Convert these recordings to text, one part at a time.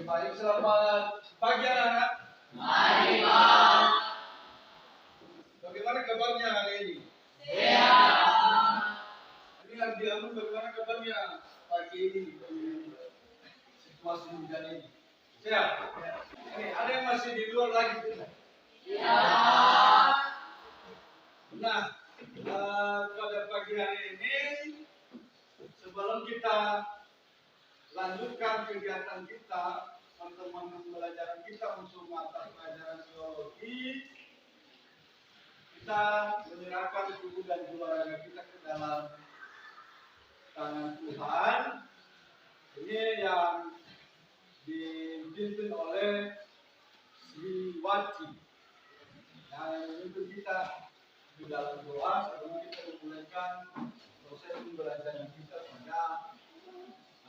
Baik, selamat pagi anak-anak. Mari, Pak. Bagaimana kabarnya hari ini? Sehat. Ini harus diamun bagaimana kabarnya pagi ini? Situasi hujan ini. Sehat? Ini ada yang masih di luar lagi tuh? Ya. Nah, pada pagi hari ini sebelum kita lanjutkan kegiatan kita, teman-teman pembelajaran kita untuk mata pelajaran biologi, kita menyerahkan tubuh dan jiwa raga kita ke dalam tangan Tuhan. Ini yang dipimpin oleh Sri Wati. Yang memimpin kita di dalam doa sebelum kita memulaikan proses pembelajaran kita pada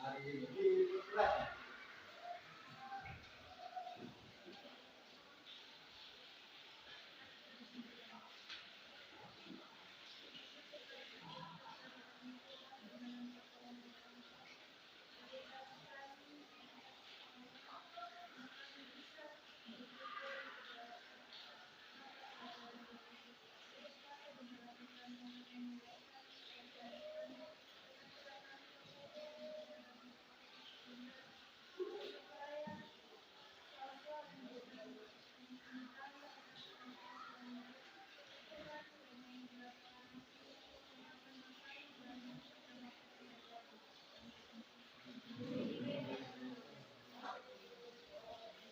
hari ini.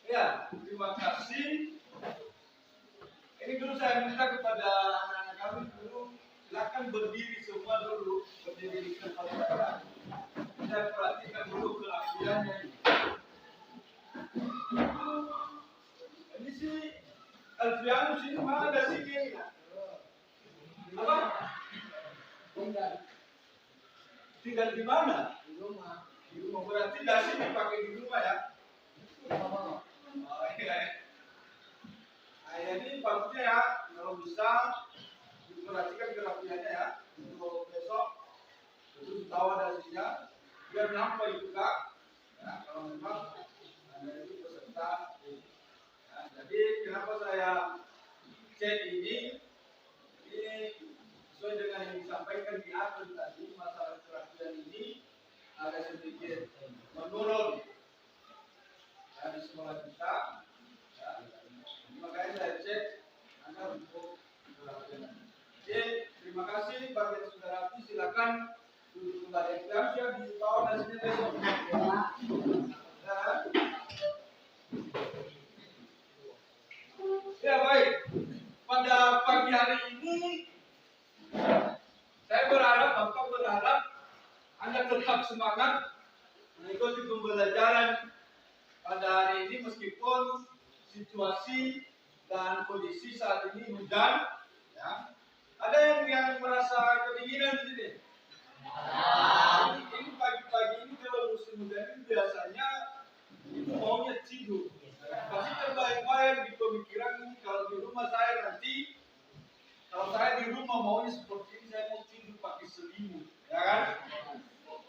Ya, terima kasih. Ini dulu saya minta kepada anak-anak kami dulu, silakan berdiri semua dulu, berdiri di tempat kita. Saya perhatikan dulu kelakuannya ini. Ini sih Alfianus ini mana ada sini ini? Apa? Tinggal di mana? Di rumah. Di rumah, berarti dasi dipakai di rumah ya? Oh iya. Nah, ini bagusnya ya, kalau bisa diperhatikan kerapiannya ya, untuk besok itu tahu dasinya, biar nyampe juga. Ya, kalau memang ada itu peserta. Ya, jadi kenapa saya cek ini sesuai dengan yang disampaikan di atas tadi, masalah kerapian ini ada sedikit menurun ya, di sekolah kita. Ya, makanya saya cek Anda untuk kerapian. Jadi terima kasih bagi saudara, silakan duduk kembali. Siap di bawah nasinya besok. Ya baik, pada pagi hari ini saya Bapak berharap Anda tetap semangat mengikuti pembelajaran pada hari ini meskipun situasi dan kondisi saat ini hujan. Ya. Ada yang merasa kedinginan di sini? Ini pagi-pagi ini kalau musim hujan ini biasanya itu maunya tidur. Pasti terbayang-bayang di pemikiran ini kalau di rumah saya nanti, kalau saya di rumah maunya seperti ini, saya mau tidur pakai selimut, ya kan?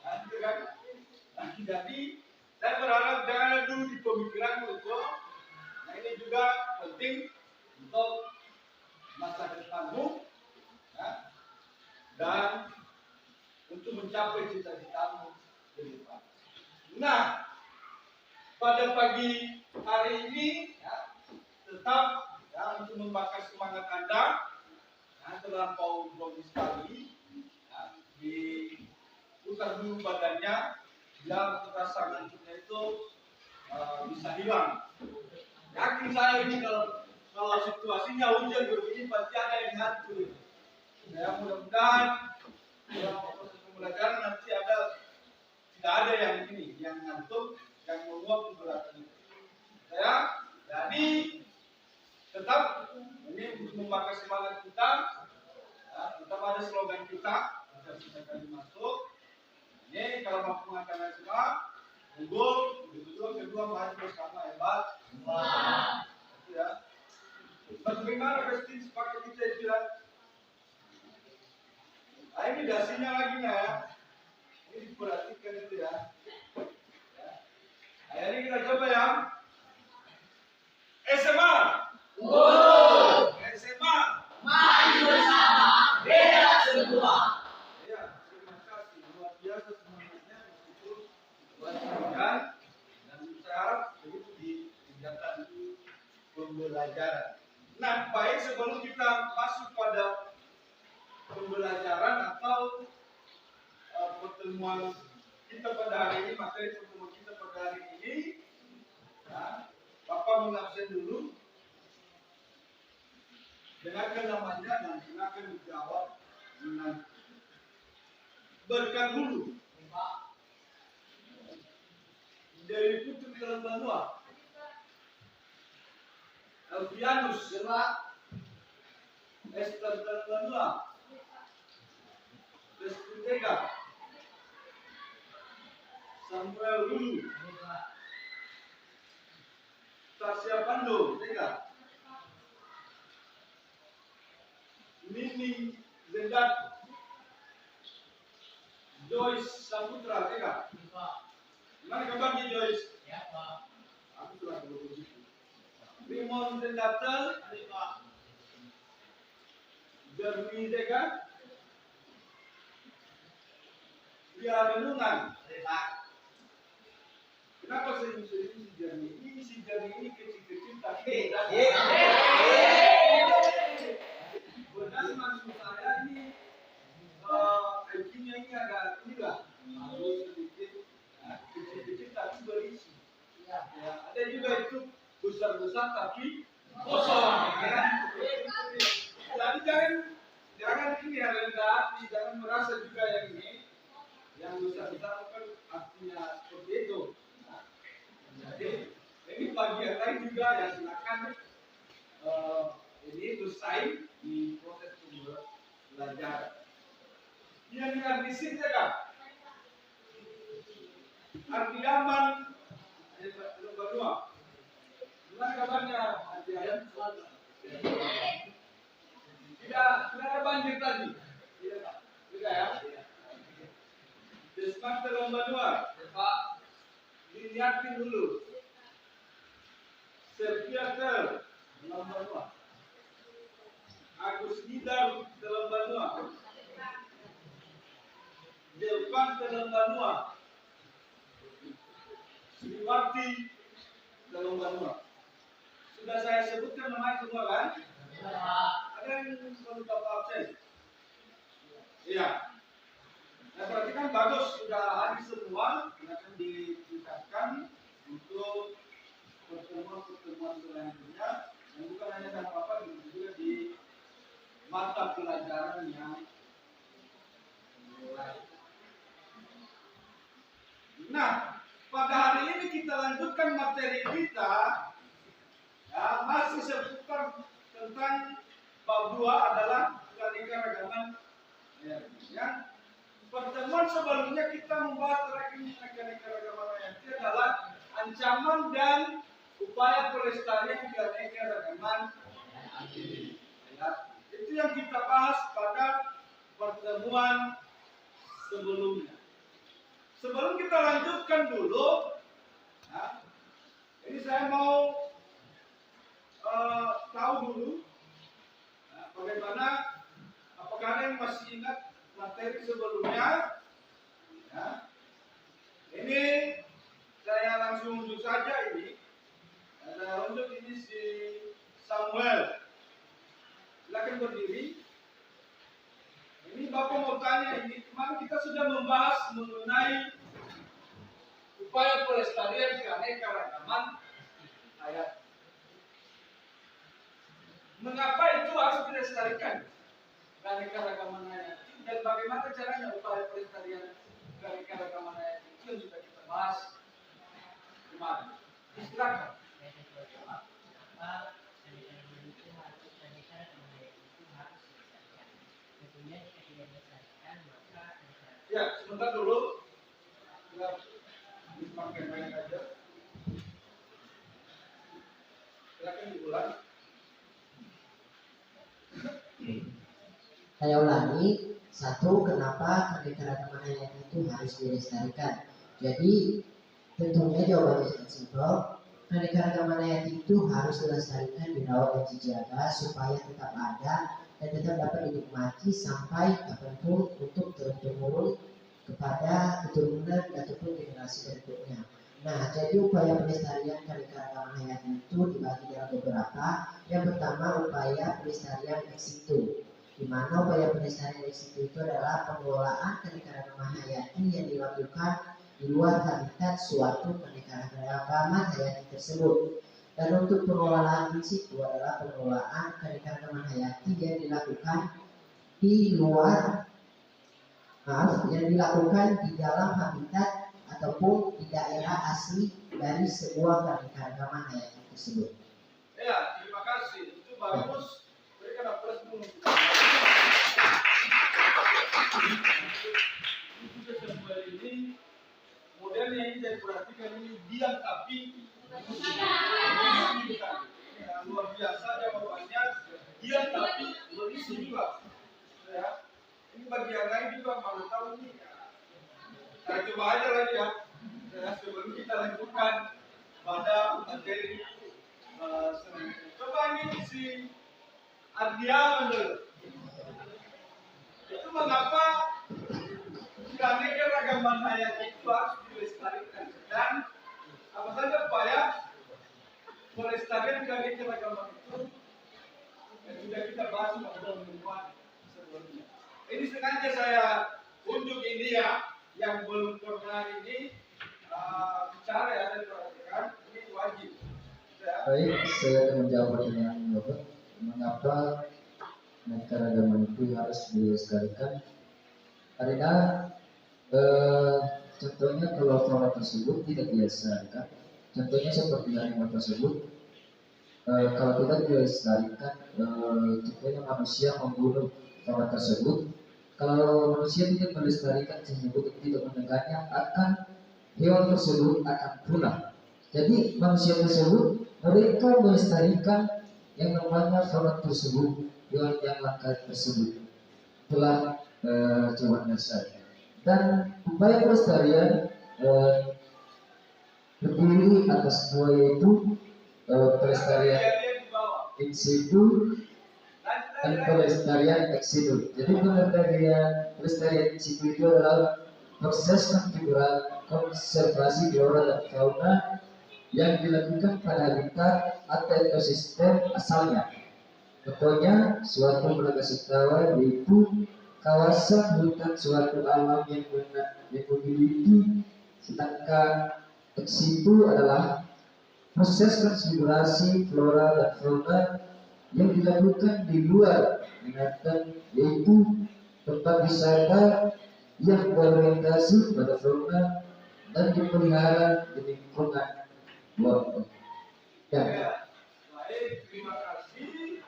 Nah, itu kan. Nah, jadi saya berharap jangan ada dulu di pemikiran itu. Nah, ini juga penting untuk masa depanmu, ya, dan untuk mencapai cita-citamu ke depan. Nah, pada pagi hari ini ya, tetap ya, untuk membakar semangat Anda ya, terlampau grogi sekali ya, diputar dulu badannya biar rasa ngantuknya itu bisa hilang. Yakin saya ini kalau situasinya hujan begini pasti ada yang ngantuk. Ya, mudah-mudahan dalam proses pembelajaran nanti tidak ada yang ngantuk, yang menguap pembelajaran itu. Ya, jadi tetap ini untuk membakar semangat kita. Ya, tetap ada slogan kita kali masuk. Ini kalau mampu mengatakan semua, unggul, kedua maju bersama hebat. Wah. Itu ya. Bagaimana pasti sepakat kita itu ya? Nah, ini dasinya lagi ya. Ini diperhatikan itu ya. Jadi kita coba ya. SMA. SMA. Maju bersama, beda semua. Ya, terima kasih. Luar biasa semangatnya meskipun wajar dan saya harap begitu di kegiatan pembelajaran. Nah, baik sebelum kita masuk pada pembelajaran atau pertemuan kita pada hari ini, materi pertemuan kita pada hari ini, ya, Bapak mengabsen dulu, dengarkan namanya dan silakan dijawab dengan berkat dulu. Dari Putri Telembanua, Alfianus Gerak, Esther Telembanua, Deskutega, Samuel Hulu, Tasya Pando, Tega, Mimi Zendat, Joyce Saputra, Tega. Gimana kabarnya Joyce? Ya, Pak. Aku telah begitu. Rimon Zendatel, Jeremy Tega, Ria Renungan. Kenapa sering-sering si Jeremy ini? Si Jeremy ini kecil-kecil tapi benar maksud saya ini IQ-nya ini agak inilah, harus sedikit kecil-kecil tapi berisi. Ya, ada juga itu besar-besar tapi kosong. Ya. Jadi jangan ini ya rendah hati, jangan merasa juga yang ini yang besar-besar kan artinya seperti itu. Jadi ini bagian lain juga ya, silakan ini bersaing di proses belajar. Yang dengan fisik ya kan? Arti aman nomor 2. Gimana kabarnya Arti Ayam? Tidak ada banjir tadi. Tidak ya? Desman nomor 2. Pak, dilihatin dulu. Serpiater nomor 2. Agus Nidar dalam Banua, Delpan dalam Banua, Sriwati dalam Banua. Sudah saya sebutkan namanya semua kan? Ada yang perlu Bapak absen? Iya. Nah, berarti kan bagus sudah habis semua, akan ditingkatkan untuk pertemuan selanjutnya, dan bukan hanya sama Bapak, juga di mata pelajaran yang mulai. Nah, pada hari ini kita lanjutkan materi kita, ya, masih seputar tentang bab 2 adalah keanekaragaman. Ya. Pertemuan sebelumnya kita membahas tentang keanekaragaman hayati adalah ancaman dan upaya pelestarian keanekaragaman hayati. Itu yang kita bahas pada pertemuan sebelumnya. Sebelum kita lanjutkan dulu, ya, ini saya mau tahu dulu bagaimana, apakah ada yang masih ingat materi sebelumnya? Ya. Ini saya langsung unjuk saja ini. Ada unjuk ini si Samuel. Silakan berdiri. Ini Bapak mau tanya ini, kemarin kita sudah membahas mengenai upaya pelestarian keanekaragaman hayati. Mengapa itu harus dilestarikan keanekaragaman hayati dan bagaimana caranya upaya pelestarian keanekaragaman hayati itu yang sudah kita bahas kemarin. Silakan. Ya, sebentar dulu. Kita dipakai main aja. Silakan diulang. Saya ulangi, 1. Kenapa keanekaragaman hayati itu harus dilestarikan? Jadi Tentunya jawabannya sangat simpel. Keanekaragaman hayati itu harus dilestarikan, dirawat dan dijaga supaya tetap ada dan tetap dapat dinikmati sampai kapanpun untuk turun-temurun kepada keturunan ataupun generasi berikutnya. Nah, jadi upaya pelestarian keanekaragaman hayati itu dibagi dalam beberapa. Yang pertama, upaya pelestarian ex situ, di mana upaya pelestarian ex situ itu adalah pengelolaan keanekaragaman hayati yang dilakukan di luar habitat suatu keanekaragaman hayati tersebut. Dan untuk pengelolaan in situ adalah pengelolaan keanekaragaman hayati yang dilakukan di luar yang dilakukan di dalam habitat ataupun di daerah asli dari sebuah keanekaragaman hayati tersebut. Ya, terima kasih. Itu bagus. Berikan aplaus dulu. Itu sesuai ini. Kemudian yang ini saya perhatikan ini diam tapi luar biasa jawabannya diam tapi berisi juga. Ya. Ini bagian lain juga mau tahu ini. Saya coba aja lagi ya. Sebelum kita lanjutkan pada materi selanjutnya. Coba ini si Ardiawan dulu. Itu mengapa keanekaragaman hayati itu harus dilestarikan dan apa saja upaya pelestarian keanekaragaman itu yang sudah kita bahas pada pertemuan sebelumnya. Ini sengaja saya unjuk ini ya, yang belum pernah ini bicara ya, saya perhatikan ini wajib. Ya. Baik, saya akan menjawab pertanyaan Bapak. Mengapa keanekaragaman itu harus dilestarikan? Karena contohnya kalau fauna tersebut tidak dilestarikan, contohnya seperti harimau tersebut, kalau tidak dilestarikan, contohnya manusia membunuh fauna tersebut. Kalau manusia tidak melestarikan tersebut, tidak menegaknya, akan hewan tersebut akan punah. Jadi manusia tersebut mereka melestarikan yang namanya fauna tersebut, hewan yang langka tersebut telah coba dasar. Dan upaya pelestarian terdiri atas dua, yaitu pelestarian in situ dan pelestarian ex situ. Jadi pelestarian in situ itu adalah proses konservasi flora dan fauna yang dilakukan pada habitat atau ekosistem asalnya. Contohnya suatu margasatwa yaitu kawasan hutan suatu alam yang memiliki, sedangkan ex situ adalah proses konfigurasi flora dan fauna yang dilakukan di luar binatang, yaitu tempat wisata yang berorientasi pada fauna dan dipelihara di lingkungan luar. Ya, baik, terima kasih.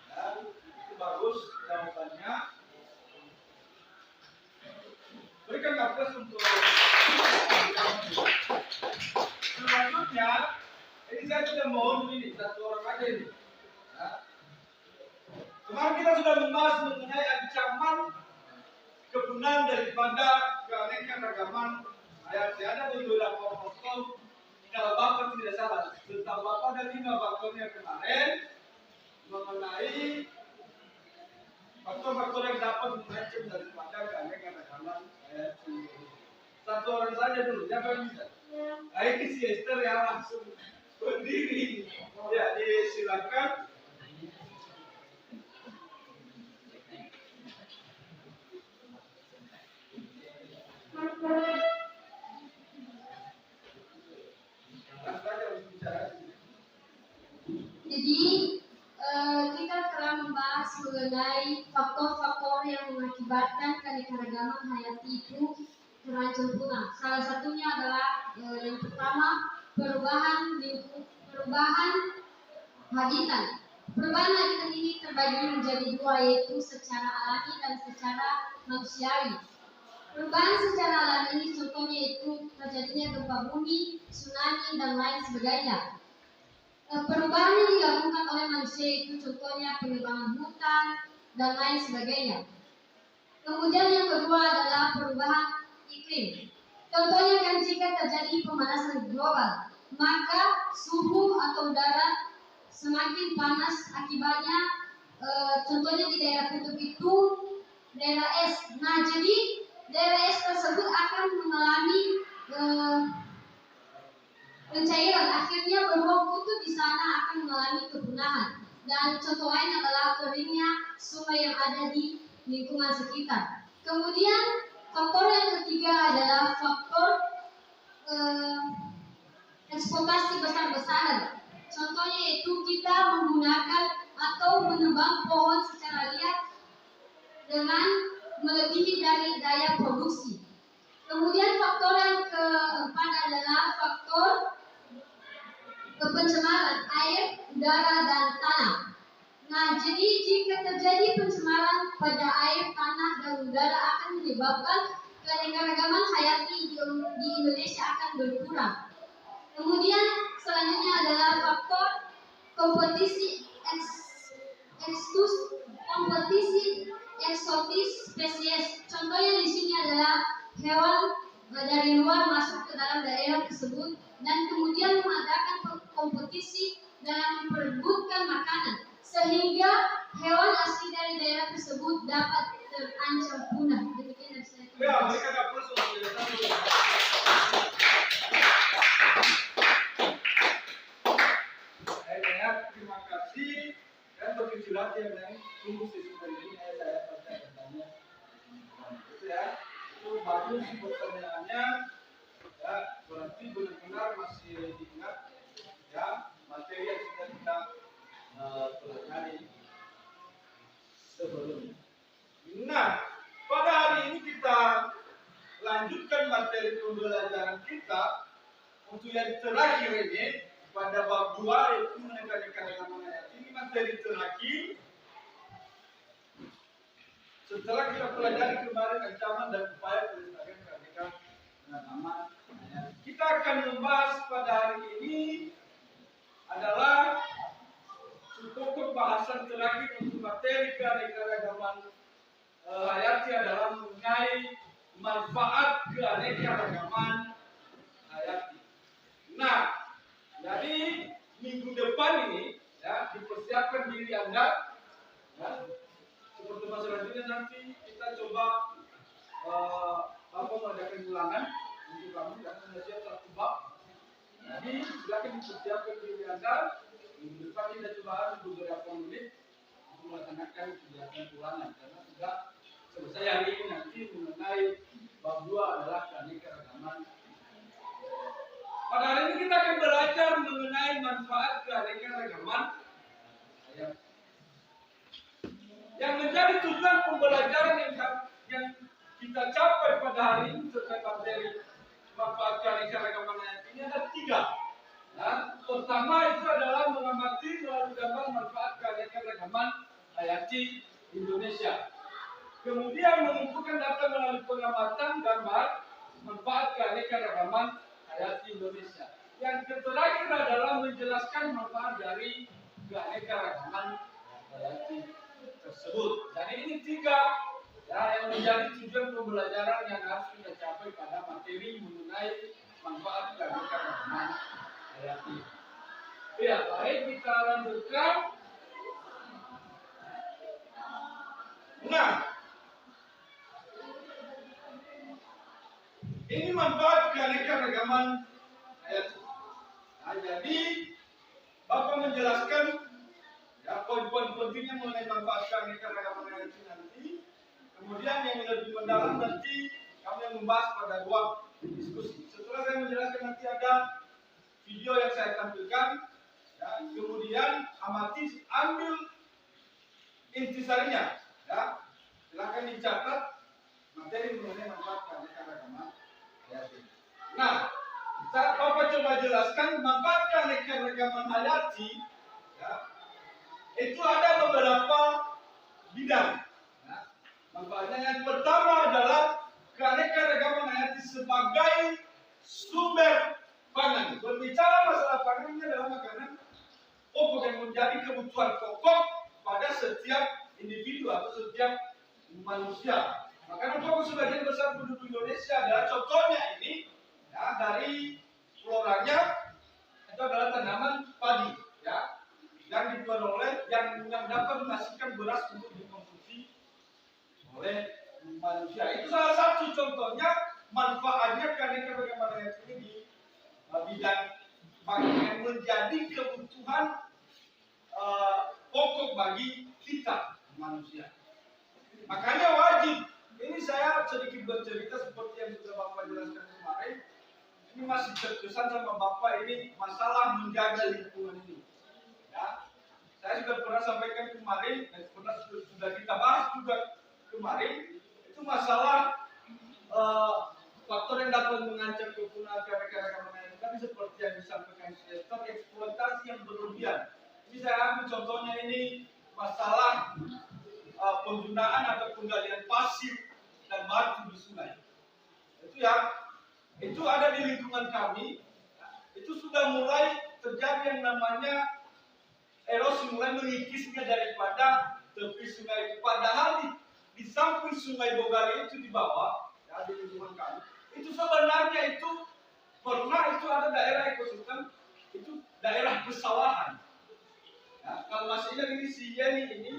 Ya, itu bagus jawabannya. Berikan aplaus untuk selanjutnya. Ini saya sudah mohon ini satu orang aja ini. Ya. Kemarin kita sudah membahas mengenai ancaman kepunaan daripada keanekaragaman hayati. Ada beberapa faktor. Kalau Bapak tidak salah, tentang Bapak ada 5 faktornya kemarin mengenai faktor-faktor yang dapat mengancam daripada keanekaragaman hayati. Satu orang saja dulu, jangan bisa. Nah, ini si Esther yang langsung berdiri. Ya, silakan. Jadi kita telah membahas mengenai faktor-faktor yang mengakibatkan keanekaragaman hayati itu terancam punah. Salah satunya adalah yang pertama perubahan habitat. Perubahan habitat ini terbagi menjadi dua, yaitu secara alami dan secara manusiawi. Perubahan secara alami ini contohnya itu terjadinya gempa bumi, tsunami, dan lain sebagainya. Perubahan yang dilakukan oleh manusia itu contohnya penebangan hutan dan lain sebagainya. Kemudian yang kedua adalah perubahan iklim. Contohnya kan jika terjadi pemanasan global, maka suhu atau udara semakin panas akibatnya contohnya di daerah kutub itu daerah es. Nah, jadi daerah es tersebut akan mengalami pencairan, akhirnya beruang kutub di sana akan mengalami kepunahan. Dan contoh lain adalah keringnya sungai yang ada di lingkungan sekitar. Kemudian faktor yang ketiga adalah faktor eksploitasi besar-besaran. Contohnya yaitu kita menggunakan atau menebang pohon secara liar dengan melebihi dari daya produksi. Kemudian faktor yang keempat adalah faktor pencemaran air, udara, dan tanah. Nah, jadi jika terjadi pencemaran pada air, tanah, dan udara akan menyebabkan keanekaragaman hayati di Indonesia akan berkurang. Kemudian selanjutnya adalah faktor kompetisi eksotis spesies. Contohnya di sini adalah hewan dari luar masuk ke dalam daerah tersebut dan kemudian mengadakan kompetisi dalam memperebutkan makanan sehingga hewan asli dari daerah tersebut dapat terancam punah. Demikian dari saya. Ya, mereka nggak perlu sosialisasi. Terima kasih dan berkecil hati yang tunggu sesudah ini saya bertanya. Itu ya, itu bagus pertanyaannya. Ya, berarti benar-benar masih diingat ya materi yang sudah kita pelajari sebelumnya. Nah, pada hari ini kita lanjutkan materi pembelajaran kita untuk yang terakhir ini pada bab 2 yaitu keanekaragaman hayati. Ini materi terakhir setelah kita pelajari kemarin ancaman dan upaya pelestarian keanekaragaman hayati. Kita akan membahas pada hari ini adalah pokok bahasan terakhir untuk materi keanekaragaman hayati adalah mengenai manfaat keanekaragaman hayati. Nah, jadi minggu depan ini ya dipersiapkan diri Anda ya. Seperti selanjutnya nanti kita coba mengadakan ulangan untuk kamu dan menyiapkan satu bab. Jadi silakan dipersiapkan diri Anda. Minggu depan kita coba beberapa menit untuk melaksanakan kegiatan ulangan karena sudah selesai hari ini nanti mengenai bab 2 adalah keanekaragaman. Pada hari ini kita akan belajar mengenai manfaat keanekaragaman hayati. Yang menjadi tujuan pembelajaran yang kita capai pada hari ini terkait materi manfaat keanekaragaman hayati ini ada 3. Nah, pertama itu adalah mengamati melalui gambar manfaat keanekaragaman hayati Indonesia. Kemudian mengumpulkan data melalui pengamatan gambar manfaat keanekaragaman hayati Indonesia. Yang terakhir adalah menjelaskan manfaat dari keanekaragaman hayati tersebut. Jadi ini 3 ya, yang menjadi tujuan pembelajaran yang harus kita capai pada materi mengenai manfaat keanekaragaman hayati. Ya, baik kita lanjutkan. Nah, ini manfaat keanekaragaman hayati. Nah, jadi Bapak menjelaskan ya poin-poin pentingnya mengenai manfaat keanekaragaman hayati nanti. Kemudian yang lebih mendalam nanti kami membahas pada 2 diskusi. Setelah saya menjelaskan nanti ada video yang saya tampilkan. Ya, kemudian amati, ambil intisarinya. Ya, silakan dicatat materi mengenai manfaat keanekaragaman hayati. Nah, Bapak coba jelaskan manfaat keanekaragaman hayati. Ya, itu ada beberapa bidang. Ya, manfaatnya yang pertama adalah keanekaragaman hayati sebagai sumber pangan. Berbicara masalah pangan ini adalah makanan pokok yang menjadi kebutuhan pokok pada setiap individu atau setiap manusia. Makanan pokok sebagian besar penduduk Indonesia adalah contohnya ini manusia. Itu salah satu contohnya manfaatnya keanekaragaman hayati ini di bidang yang menjadi kebutuhan pokok bagi kita manusia. Makanya wajib. Ini saya sedikit bercerita seperti yang sudah Bapak jelaskan kemarin. Ini masih terkesan sama Bapak ini masalah menjaga lingkungan ini. Ya. Saya sudah pernah sampaikan kemarin dan sudah kita bahas juga kemarin. Itu masalah faktor yang dapat mengancam kepunaan keanekaragaman hayati tadi seperti yang disampaikan Chester, eksploitasi yang berlebihan. Ini saya ambil contohnya ini masalah penggunaan atau penggalian pasir dan batu di sungai. Itu ada di lingkungan kami. Itu sudah mulai terjadi yang namanya erosi, mulai mengikisnya daripada tepi sungai itu. Padahal di samping sungai Bogali itu di bawah, ya, di lingkungan kami, itu sebenarnya itu pernah itu ada daerah ekosistem, itu daerah pesawahan. Ya, kalau masih ingat ini si Yeni ini,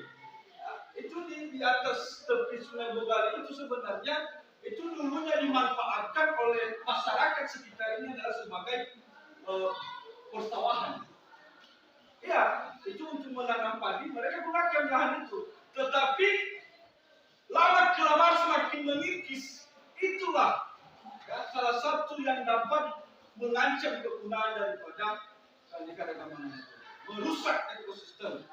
ya, itu di atas tepi sungai Bogali itu sebenarnya itu dulunya dimanfaatkan oleh masyarakat sekitar ini adalah sebagai persawahan. Ya, itu untuk menanam padi mereka gunakan lahan itu. Tetapi lama kelamaan semakin mengikis. Itulah ya, salah satu yang dapat mengancam kegunaan daripada keanekaragaman hayati, merusak ekosistem.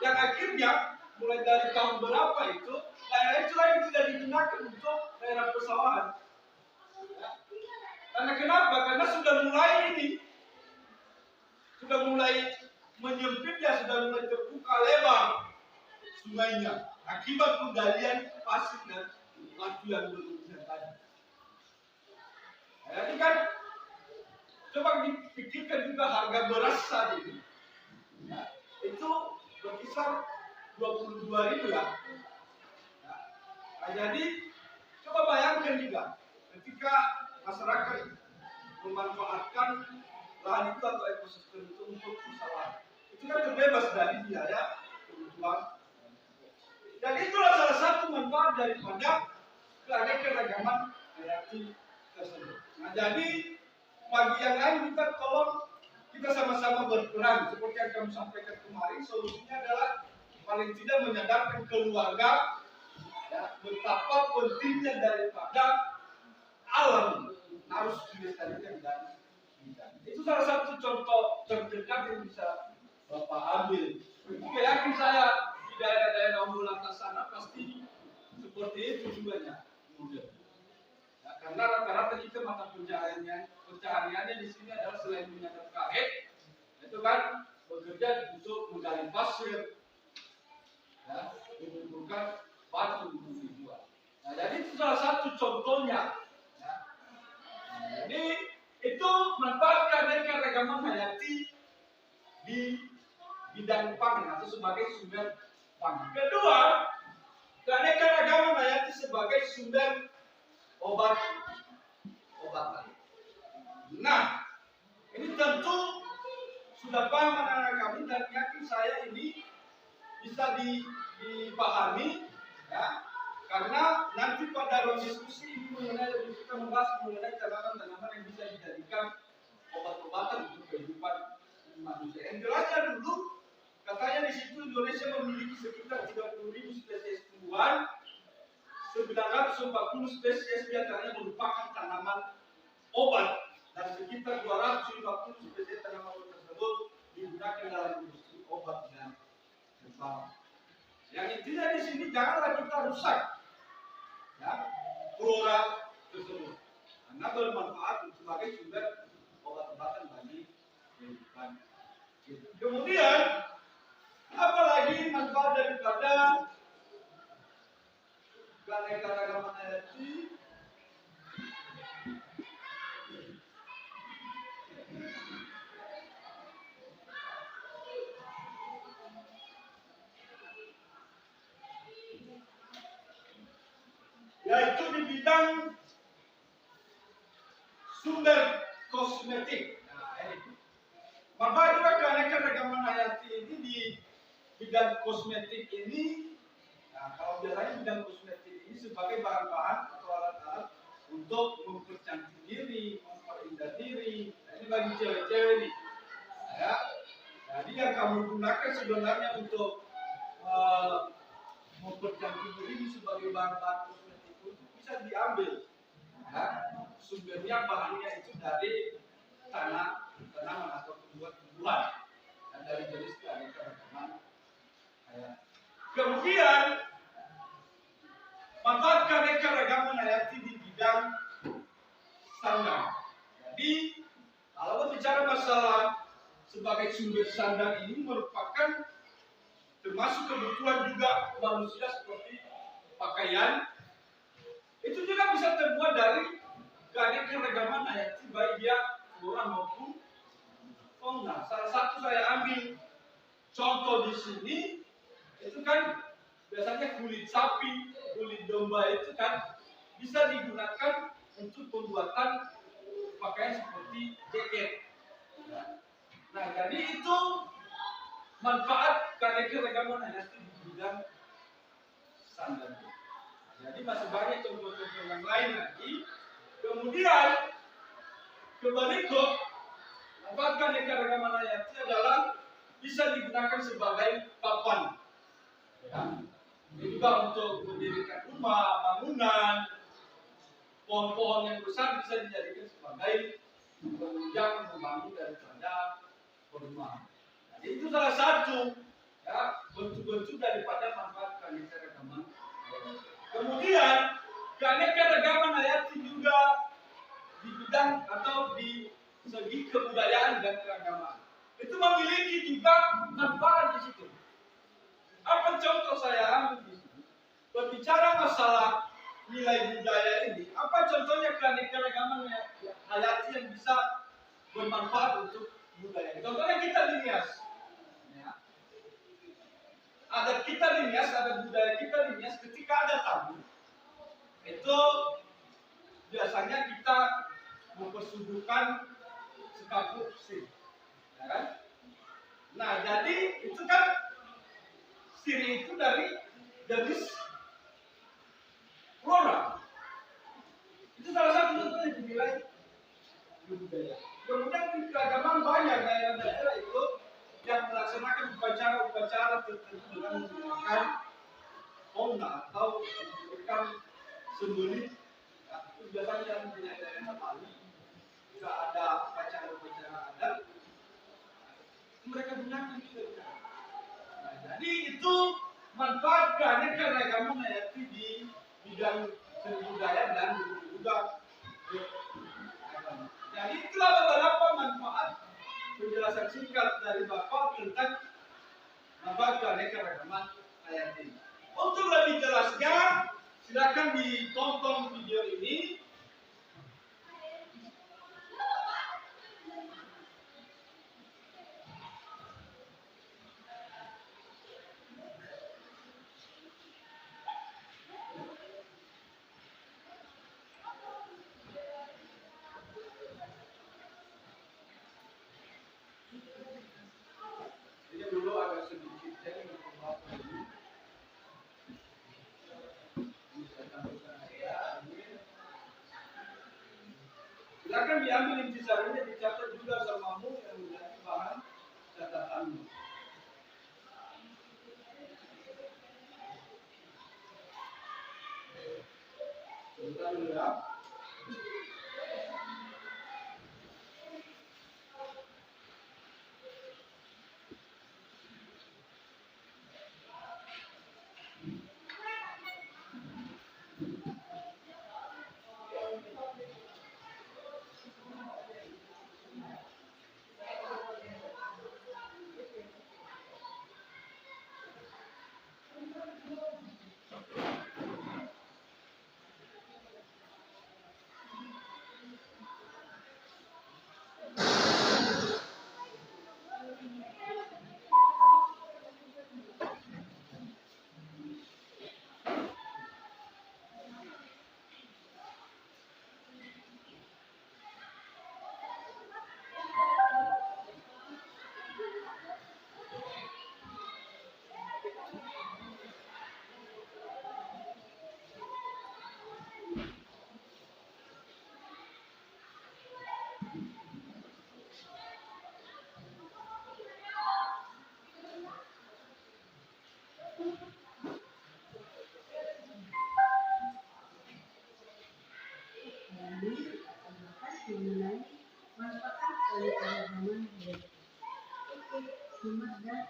Yang akhirnya mulai dari tahun berapa itu daerah itu lagi tidak digunakan untuk daerah persawahan. Ya. Karena kenapa? Karena sudah mulai menyempit, ya, sudah mulai terbuka lebar sungainya akibat penggalian pasir dan batu yang berlebihan tadi. Jadi kan coba dipikirkan juga harga beras saat ini, ya, itu berkisar 22.000 ya. Nah, jadi coba bayangkan juga ketika masyarakat memanfaatkan lahan itu atau ekosistem itu untuk usaha, itu kan terbebas dari biaya kebutuhan. Dan itulah salah satu manfaat daripada keanekaragaman hayati tersebut. Nah, jadi bagi yang lain kita tolong kita sama-sama berperan seperti yang kami sampaikan kemarin. Solusinya adalah paling tidak menyadarkan keluarga, ya, betapa pentingnya daripada alam harus dilestarikan dan itu salah satu contoh terdekat yang bisa Bapak ambil. Juga yakin saya di daerah-daerah Ululantas sana pasti seperti itu juga model. Ya, karena rata-rata kita mata pencahariannya di sini adalah selain menyadap karet, itu kan bekerja untuk menggali pasir, ya, mengumpulkan batu untuk dijual. Nah, jadi itu salah satu contohnya. Ya. Nah, jadi itu manfaat keanekaragaman hayati di bidang pangan atau sebagai sumber pangan. Kedua, keanekaragaman hayati sebagai sumber obat-obatan. Nah, ini tentu sudah paham anak-anak kami dan yakin saya ini bisa dipahami, ya, karena nanti pada ruang diskusi ini mengenai kita membahas mengenai tanaman-tanaman yang bisa dijadikan obat-obatan untuk kehidupan manusia. Yang jelasnya dulu katanya di situ Indonesia memiliki sekitar 30.000 spesies tumbuhan, 940 spesies diantaranya merupakan tanaman obat dan sekitar 250 spesies tanaman obat tersebut digunakan dalam industri obat dan herbal. Yang intinya di sini janganlah kita rusak, ya, flora tersebut karena bermanfaat sebagai sumber obat-obatan bagi kehidupan. Kemudian apalagi manfaat daripada keanekaragaman hayati? Yaitu di bidang sumber kosmetik. Nah, ini. Maka juga keanekaragaman hayati ini di bidang kosmetik ini, nah, kalau biasanya bidang kosmetik ini sebagai bahan-bahan atau alat-alat untuk mempercantik diri, memperindah diri. Nah, ini bagi cewek-cewek nih. Ya. Jadi yang kamu gunakan sebenarnya untuk mempercantik diri sebagai bahan-bahan kosmetik itu bisa diambil. Ya. Sumbernya bahannya itu dari tanaman atau tumbuhan dan dari jenis keanekaragaman. Kemudian manfaat keanekaragaman hayati di bidang sandang. Jadi kalau bicara masalah sebagai sumber sandang ini merupakan termasuk kebutuhan juga manusia seperti pakaian. Itu juga bisa terbuat dari keanekaragaman hayati baik dia flora maupun fauna. Salah satu saya ambil contoh di sini itu kan biasanya kulit sapi, kulit domba itu kan bisa digunakan untuk pembuatan pakaian seperti jaket. Nah, jadi itu manfaat keanekaragaman hayati di bidang sandang. Jadi masih banyak contoh-contoh yang lain lagi. Kemudian keberikut manfaat keanekaragaman hayati adalah bisa digunakan sebagai papan. Ya. Ini juga untuk mendirikan rumah, bangunan, pohon-pohon yang besar bisa dijadikan sebagai penunjang membangun daripada rumah. Jadi itu salah satu ya bentuk-bentuk daripada manfaat keanekaragaman. Kemudian keanekaragaman hayati juga di bidang atau di segi kebudayaan dan keragaman. Itu memiliki juga manfaat di situ. Apa contoh saya ambil di sini? Berbicara masalah nilai budaya ini, apa contohnya keanekaragaman hayati yang bisa bermanfaat untuk budaya? Contohnya kita Nias. Ya. Ada kita Nias, ada budaya kita Nias. Ketika ada tamu, itu biasanya kita mempersuguhkan sekapuk sirih. Ya kan? Nah, jadi itu kan sirih itu dari jenis flora. Itu salah satu contohnya dinilai budaya. Kemudian di keagamaan banyak daerah-daerah itu yang melaksanakan upacara-upacara tertentu dengan menggunakan fauna atau menggunakan sembelih. Itu biasanya di daerah Bali juga ada upacara-upacara adat. Mereka gunakan juga. Nah, jadi itu manfaat keanekaragaman hayati di bidang seni budaya dan juga. Jadi itulah beberapa manfaat penjelasan singkat dari Bapak tentang manfaat keanekaragaman hayati. Untuk lebih jelasnya, silakan ditonton video ini. Jadi dulu agak sedikit saya mencoba ini. Silakan diambil intisarinya, dicatat juga samamu yang menjadi bahan catatanmu. Sebentar dulu ya. ini akan bahas mengenai manfaat keanekaragaman hayati. Oke, selamat dan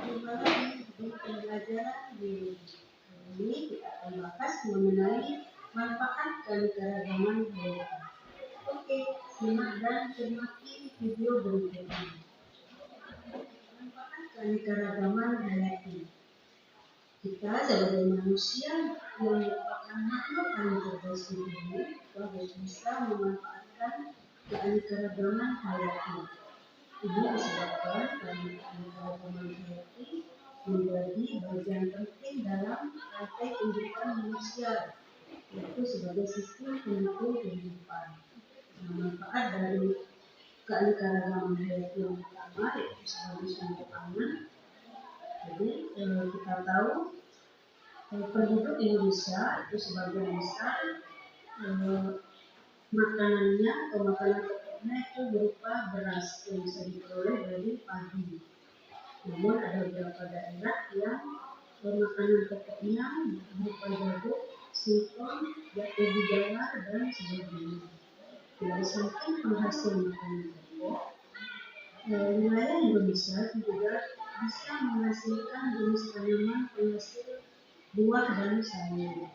jumpa lagi di pembelajaran biologi. Kali ini kita akan bahas mengenai manfaat keanekaragaman hayati. Oke, simak dan cermati video berikut ini. Manfaat keanekaragaman hayati. Kita sebagai manusia yang merupakan makhluk paling cerdas di dunia harus bisa memanfaatkan keanekaragaman hayati. Ini disebabkan karena keanekaragaman hayati menjadi bagian penting dalam rantai kehidupan manusia, yaitu sebagai sistem pendukung kehidupan. Nah, manfaat dari keanekaragaman hayati yang pertama yaitu sebagai sumber pangan. Jadi kita tahu penduduk Indonesia itu sebagian besar makanannya atau makanan pokoknya itu berupa beras yang bisa diperoleh dari padi. Namun ada beberapa daerah yang makanan pokoknya berupa jagung, singkong, jagung jalar dan sebagainya. Dari samping penghasil makanan pokok, wilayah Indonesia juga bisa menghasilkan jenis tanaman penghasil buah dan sayur.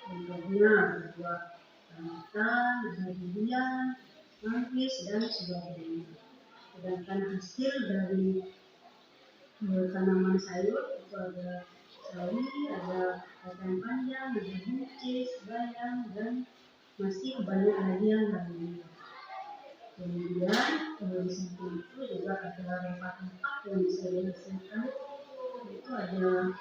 Contohnya buah rambutan, durian, manggis dan sebagainya. Sedangkan hasil dari tanaman sayur itu ada sawi, ada kacang panjang, ada buncis, bayam dan masih banyak lagi yang lainnya. Kemudian di samping itu juga ada rempah-rempah yang bisa dihasilkan. Itu ada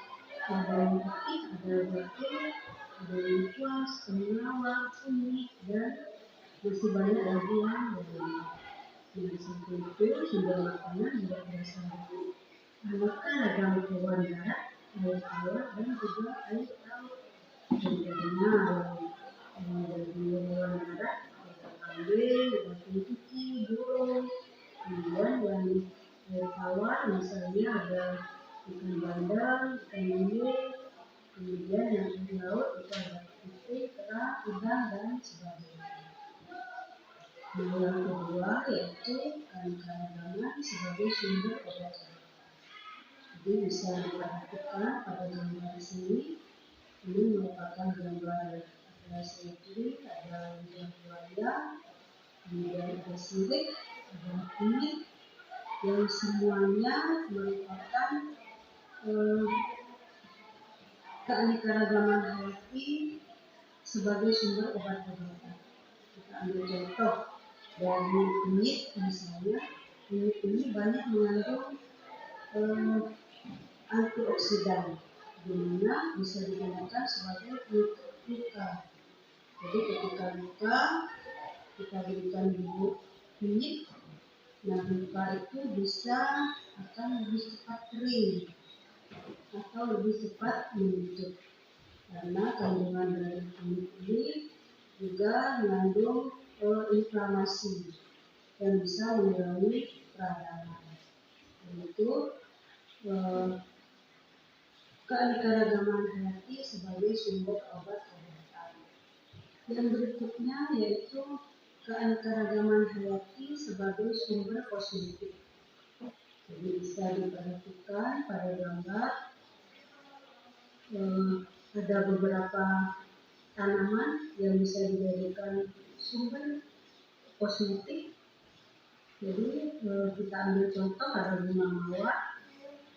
bawang putih, ada jahe, ada lengkuas, temulawak, kunyit dan masih banyak lagi yang lainnya. Di samping itu sumber makanan juga berasal dari aneka ragam hewan darat, air tawar dan juga air laut. Contohnya dari hewan darat kambing, kelinci, burung. Kemudian yang air tawar misalnya ada ikan bandeng, ikan lele. Kemudian yang di laut itu ada ikan, kerang, udang dan sebagainya. Nah, yang kedua yaitu keanekaragaman sebagai sumber obat. Jadi bisa diperhatikan pada gambar sini. Ini merupakan gambar ada seledri, ada lidah buaya, kemudian ada sirip, ada kunyit, yang semuanya merupakan keanekaragaman hayati sebagai sumber obat-obatan. Kita ambil contoh dari kunyit misalnya, kunyit ini banyak mengandung antioksidan, di mana bisa digunakan sebagai penutup luka. Jadi ketika luka kita berikan bubuk kunyit, nah luka itu bisa akan lebih cepat kering atau lebih cepat menutup, karena kandungan dari kunyit ini juga mengandung inflamasi yang bisa mengurangi peradangan. Yaitu keanekaragaman hayati sebagai sumber obat-obatan. Yang berikutnya yaitu keanekaragaman hayati sebagai sumber kosmetik. Jadi bisa diperhatikan pada gambar ada beberapa tanaman yang bisa dijadikan sumber kosmetik. Jadi kita ambil contoh ada bunga mawar,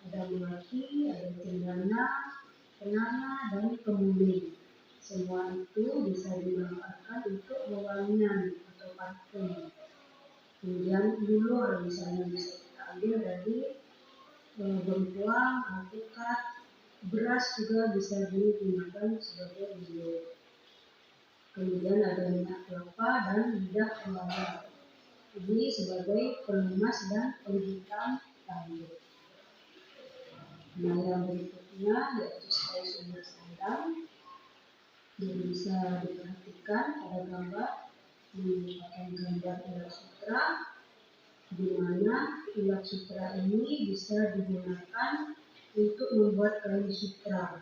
ada melati, ada cendana, kenanga, dan kemuning. Semua itu bisa dimanfaatkan untuk wewangian atau parfum. Kemudian ulur misalnya bisa kita ambil dari bengkuang, alpukat, beras juga bisa digunakan sebagai ulur. Kemudian ada minyak kelapa dan lidah buaya. Ini sebagai pelumas dan penghitam rambut. Nah, yang berikutnya yaitu sebagai sumber sandang. Yang bisa diperhatikan pada gambar merupakan gambar ulat sutra, di mana ulat sutra ini bisa digunakan untuk membuat kain sutra.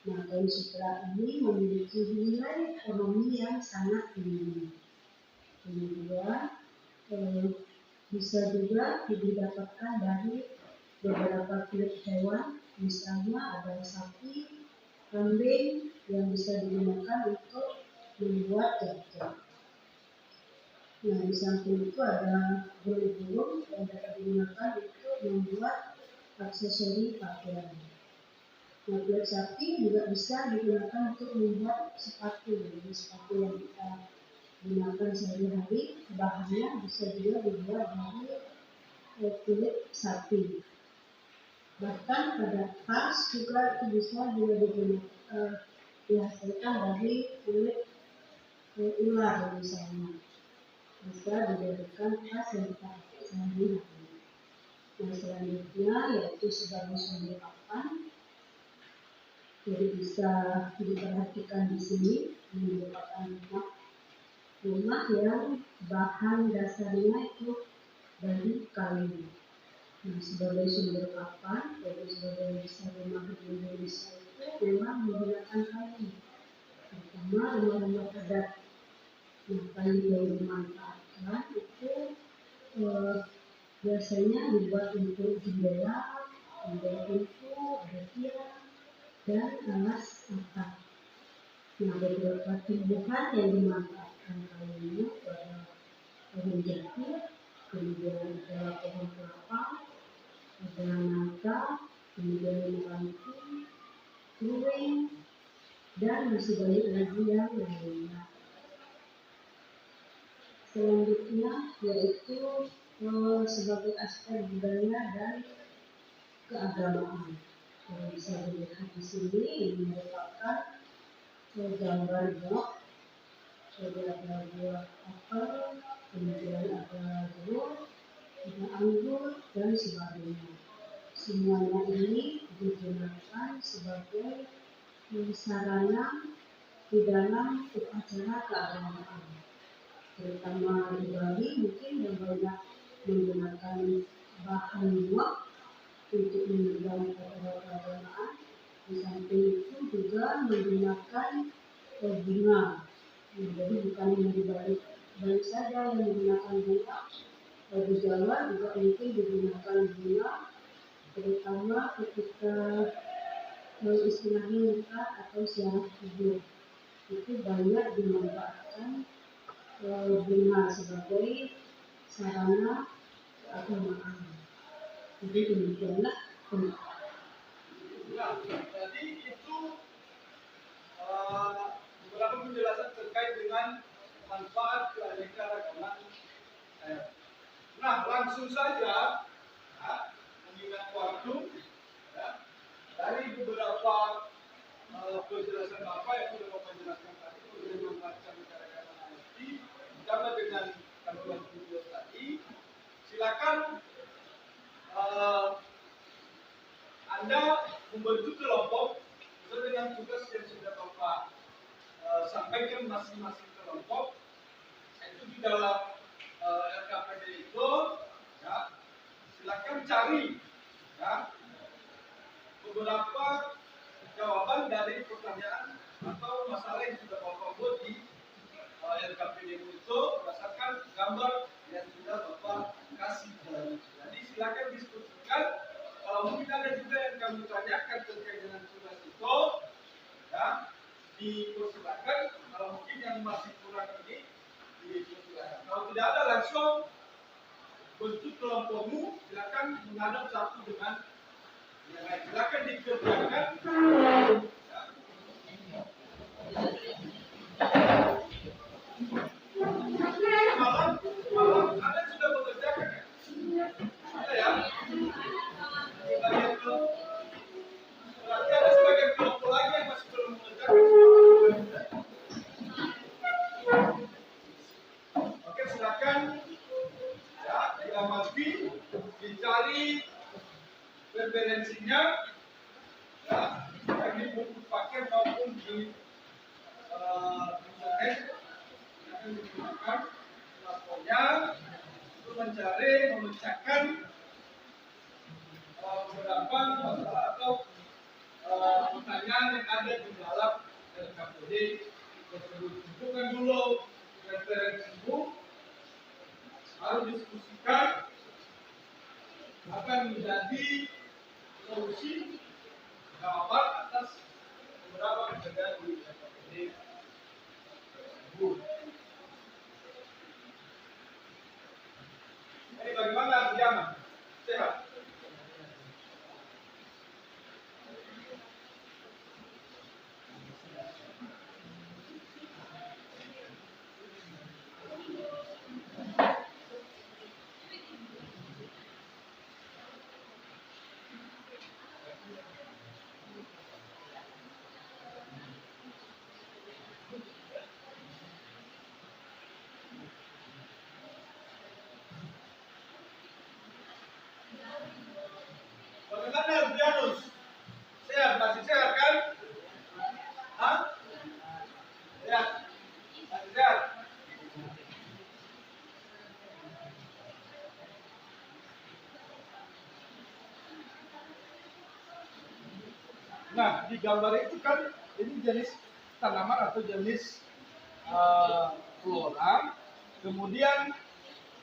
Nah, kain sutra ini memiliki nilai ekonomi yang sangat tinggi. Kemudian bisa juga didapatkan dari beberapa kulit hewan, misalnya ada sapi, kambing yang bisa digunakan untuk membuat jaket. Nah, di samping itu ada burung-burung yang dapat digunakan untuk membuat aksesori pakaian. Nah, kulit sapi juga bisa digunakan untuk membuat sepatu, jadi sepatu yang kita gunakan sehari-hari, bahannya bisa juga dibuat dari kulit sapi. Bahkan pada tas juga itu bisa juga digunakan dihasilkan dari kulit ular misalnya, bisa dijadikan tas yang kita pakai sehari-hari. Nah, selanjutnya yaitu sebagai sumber pakan, jadi bisa diperhatikan di sini merupakan rumah yang bahan dasarnya itu dari kayu. Nah, sebagai sumber pakan, jadi sebagai rumah di Indonesia itu memang menggunakan kayu, terutama rumah-rumah adat. Nah, kayu yang dimanfaatkan itu biasanya dibuat untuk jendela, pintu, ada tiang, dan alas atap. Nah, beberapa tumbuhan yang dimanfaatkan kayu pada pohon jati, kemudian ada pohon kelapa, ada nangka, kemudian ranting, kuring, dan masih banyak lagi yang lainnya. Selanjutnya yaitu sebagai aspek budaya dan keagamaan. Yang bisa dilihat di sini ini merupakan gambar buah, jadi ada buah apel, kemudian ada jeruk, ada anggur, dan sebagainya. Semuanya ini digunakan sebagai sarana di dalam upacara keagamaan. Terutama di Bali mungkin yang banyak menggunakan bahan buah untuk menunjang upacara keagamaan. Di samping itu juga menggunakan bunga. Jadi bukan hanya di Bali saja yang menggunakan bunga. Di Jawa juga mungkin digunakan bunga, terutama ketika istilahnya nikah atau siang kubur. Itu banyak dimanfaatkan bunga sebagai sarana keagamaan. Jadi demikianlah. Nah, jadi itu beberapa penjelasan terkait dengan manfaat keanekaragaman. Nah, langsung saja, ya, mengingat waktu, ya, dari beberapa penjelasan Bapak yang sudah Bapak jelaskan tadi, mengenai manfaat keanekaragaman hayati, ditambah dengan kandungan video tadi, silakan Anda membentuk kelompok sesuai dengan tugas yang sudah Bapak sampaikan masing-masing kelompok. Itu di dalam LKPD itu, ya, silakan cari, ya, beberapa jawaban dari pertanyaan atau masalah yang sudah Bapak buat di LKPD itu berdasarkan gambar yang sudah Bapak kasih. Jadi silakan diskusikan. Kalau mungkin ada juga yang kami tanyakan terkait dengan tugas itu, ya, dipersilakan. Kalau mungkin yang masih kurang ini, dipersilakan. Kalau tidak ada langsung bentuk kelompokmu, silakan menghadap satu dengan yang lain. Silakan dikerjakan. Ya. Malam Anda sudah mengerjakan ya? Ada ya? Berarti ada sebagian kelompok lagi yang masih belum mengerjakan. Oke, silakan ya, diamati, dicari referensinya, ya, baik di buku paket maupun di internet. Silakan digunakan lapornya untuk mencari, memecahkan beberapa masalah atau pertanyaan yang ada di dalam LKPD tersebut. Bukan dulu referensi buku, baru diskusikan apa yang menjadi solusi jawaban atas beberapa kejadian di FKPD tersebut. Ini bagaimana Abdiaman? Sehat? Bagaimana Abdianus? Sehat? Masih sehat kan? Hah? Sehat? Masih sehat? Nah, di gambar itu kan ini jenis tanaman atau jenis flora. Kemudian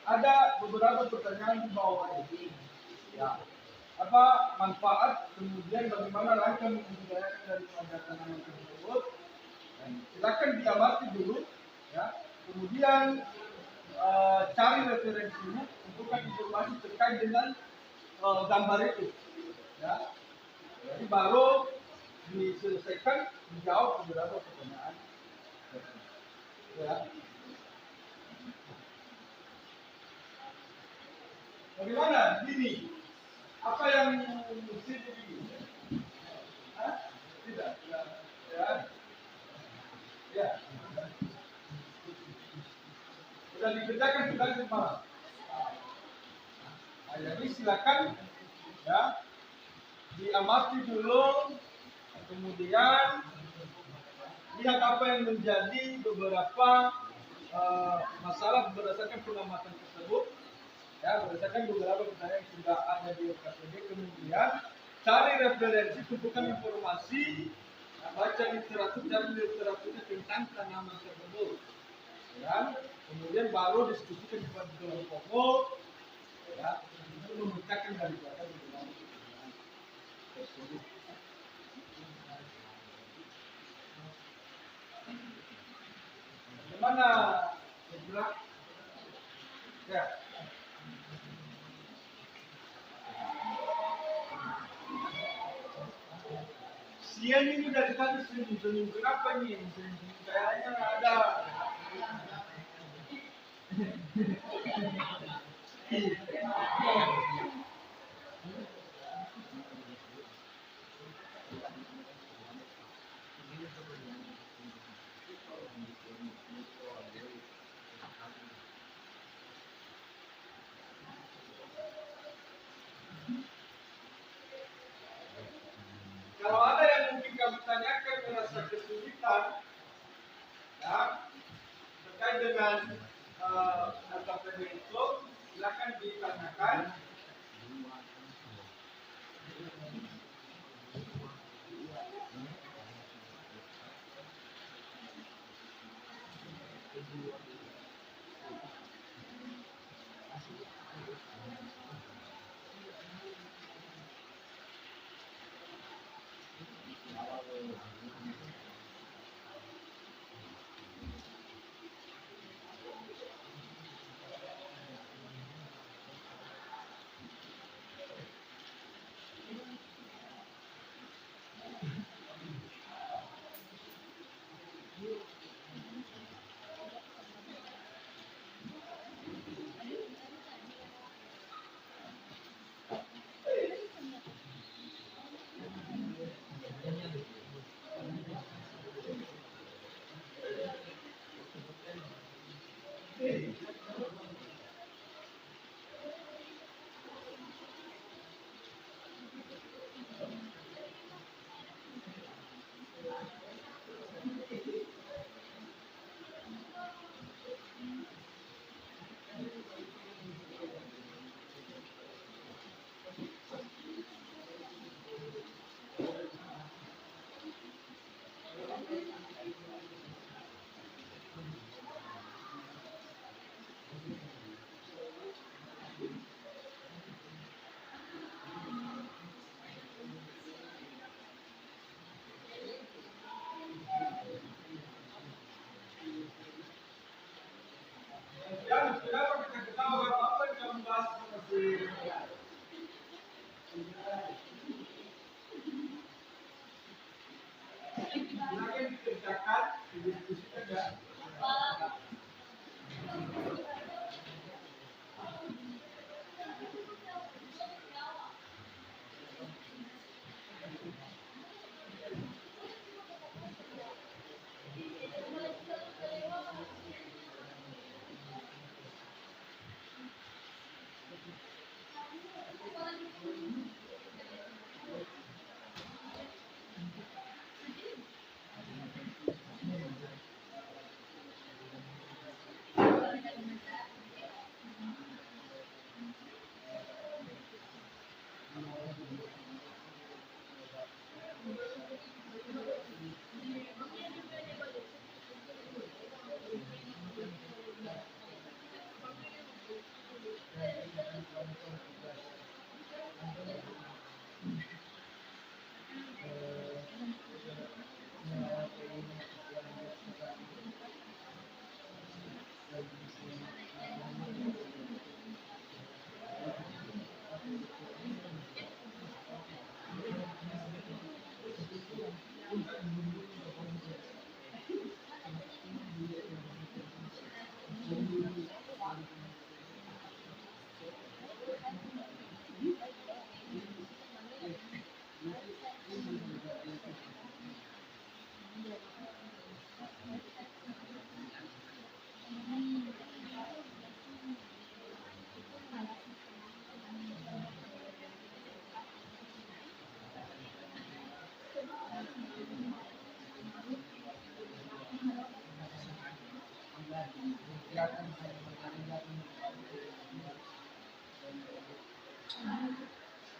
ada beberapa pertanyaan di bawah ini. Ya, apa manfaat kemudian bagaimana langkah membudidayakan daripada tanaman tersebut? Dan silakan diamati dulu, ya. Kemudian cari referensinya, tentukan informasi terkait dengan gambar itu, ya. Jadi baru diselesaikan menjawab beberapa pertanyaan. Ya. Bagaimana? Ini apa yang mesti begini? Hah? Tidak. Ya. Ya. Sudah dikerjakan sudah semalam. Nah, jadi silakan ya diamati dulu, kemudian lihat apa yang menjadi beberapa masalah berdasarkan pengamatan tersebut, ya berdasarkan beberapa pertanyaan yang sudah ada di OKPD. Kemudian cari referensi, kumpulkan informasi, baca literatur, cari literaturnya tentang tanaman tersebut, ya. Kemudian baru diskusikan kepada kelompok, ya, untuk memecahkan daripada beberapa pertanyaan tersebut. Bagaimana? Ya. Siang ini dari tadi senyum-senyum. Kenapa nih? Senyum-senyum kayaknya ada. Kalau ada yang mungkin kami tanyakan merasa kesulitan, ya, terkait dengan LKPD itu, silakan ditanyakan.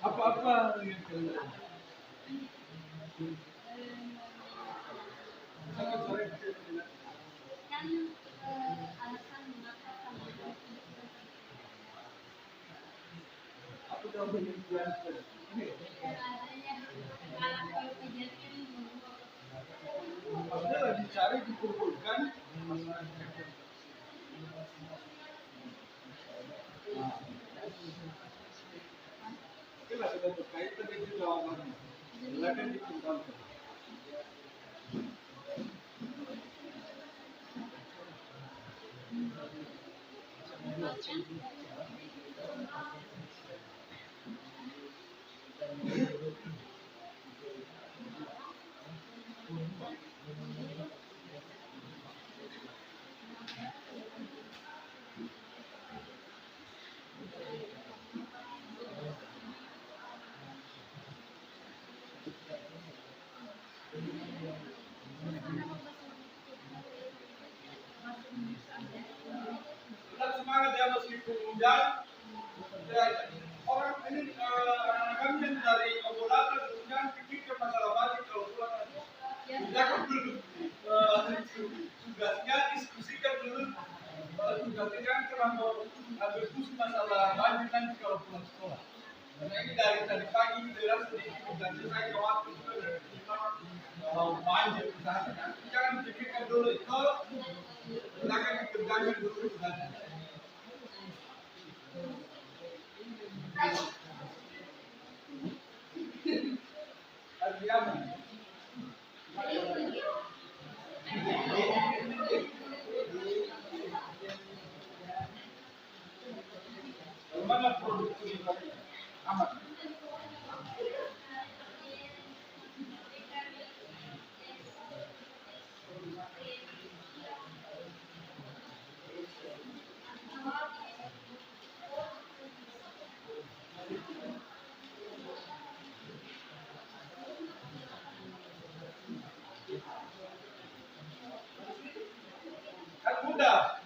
Apa-apa yang kalian sangat sore Kan alasan mengapa sama aku tahu penelitian ini dan adanya alat kejadian maksudnya lagi cari dikumpulkan itulah sudah berkaitan dengan jawabannya silakan dikembangkan. Tetap semangat ya meskipun hujan. Ya, orang ini anak-anak kami yang dari Obolatar kemudian pikir masalah balik kalau pulang nanti. Kerjakan dulu tugasnya, diskusikan dulu tugasnya kan terlalu ambil khusus masalah banjir nanti kalau pulang sekolah. Karena ini dari tadi pagi jelas sedikit dan saya khawatir juga dari kalau banjir misalnya. Jangan pikirkan dulu itu, silakan dikerjakan dulu tugasnya. Adiaman. Bagaimana produktivitas amat? Kan mudah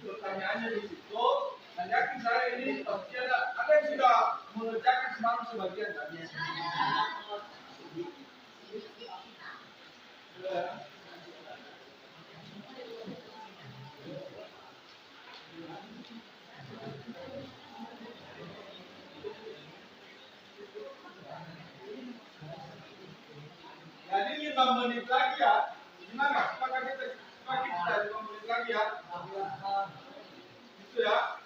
pertanyaannya di situ. Dan yakin saya ini pasti ada yang sudah mengerjakan semalam sebagian tadi. Jadi 5 menit lagi ya. Gimana? Apakah kita 5 menit lagi ya? Itu ya.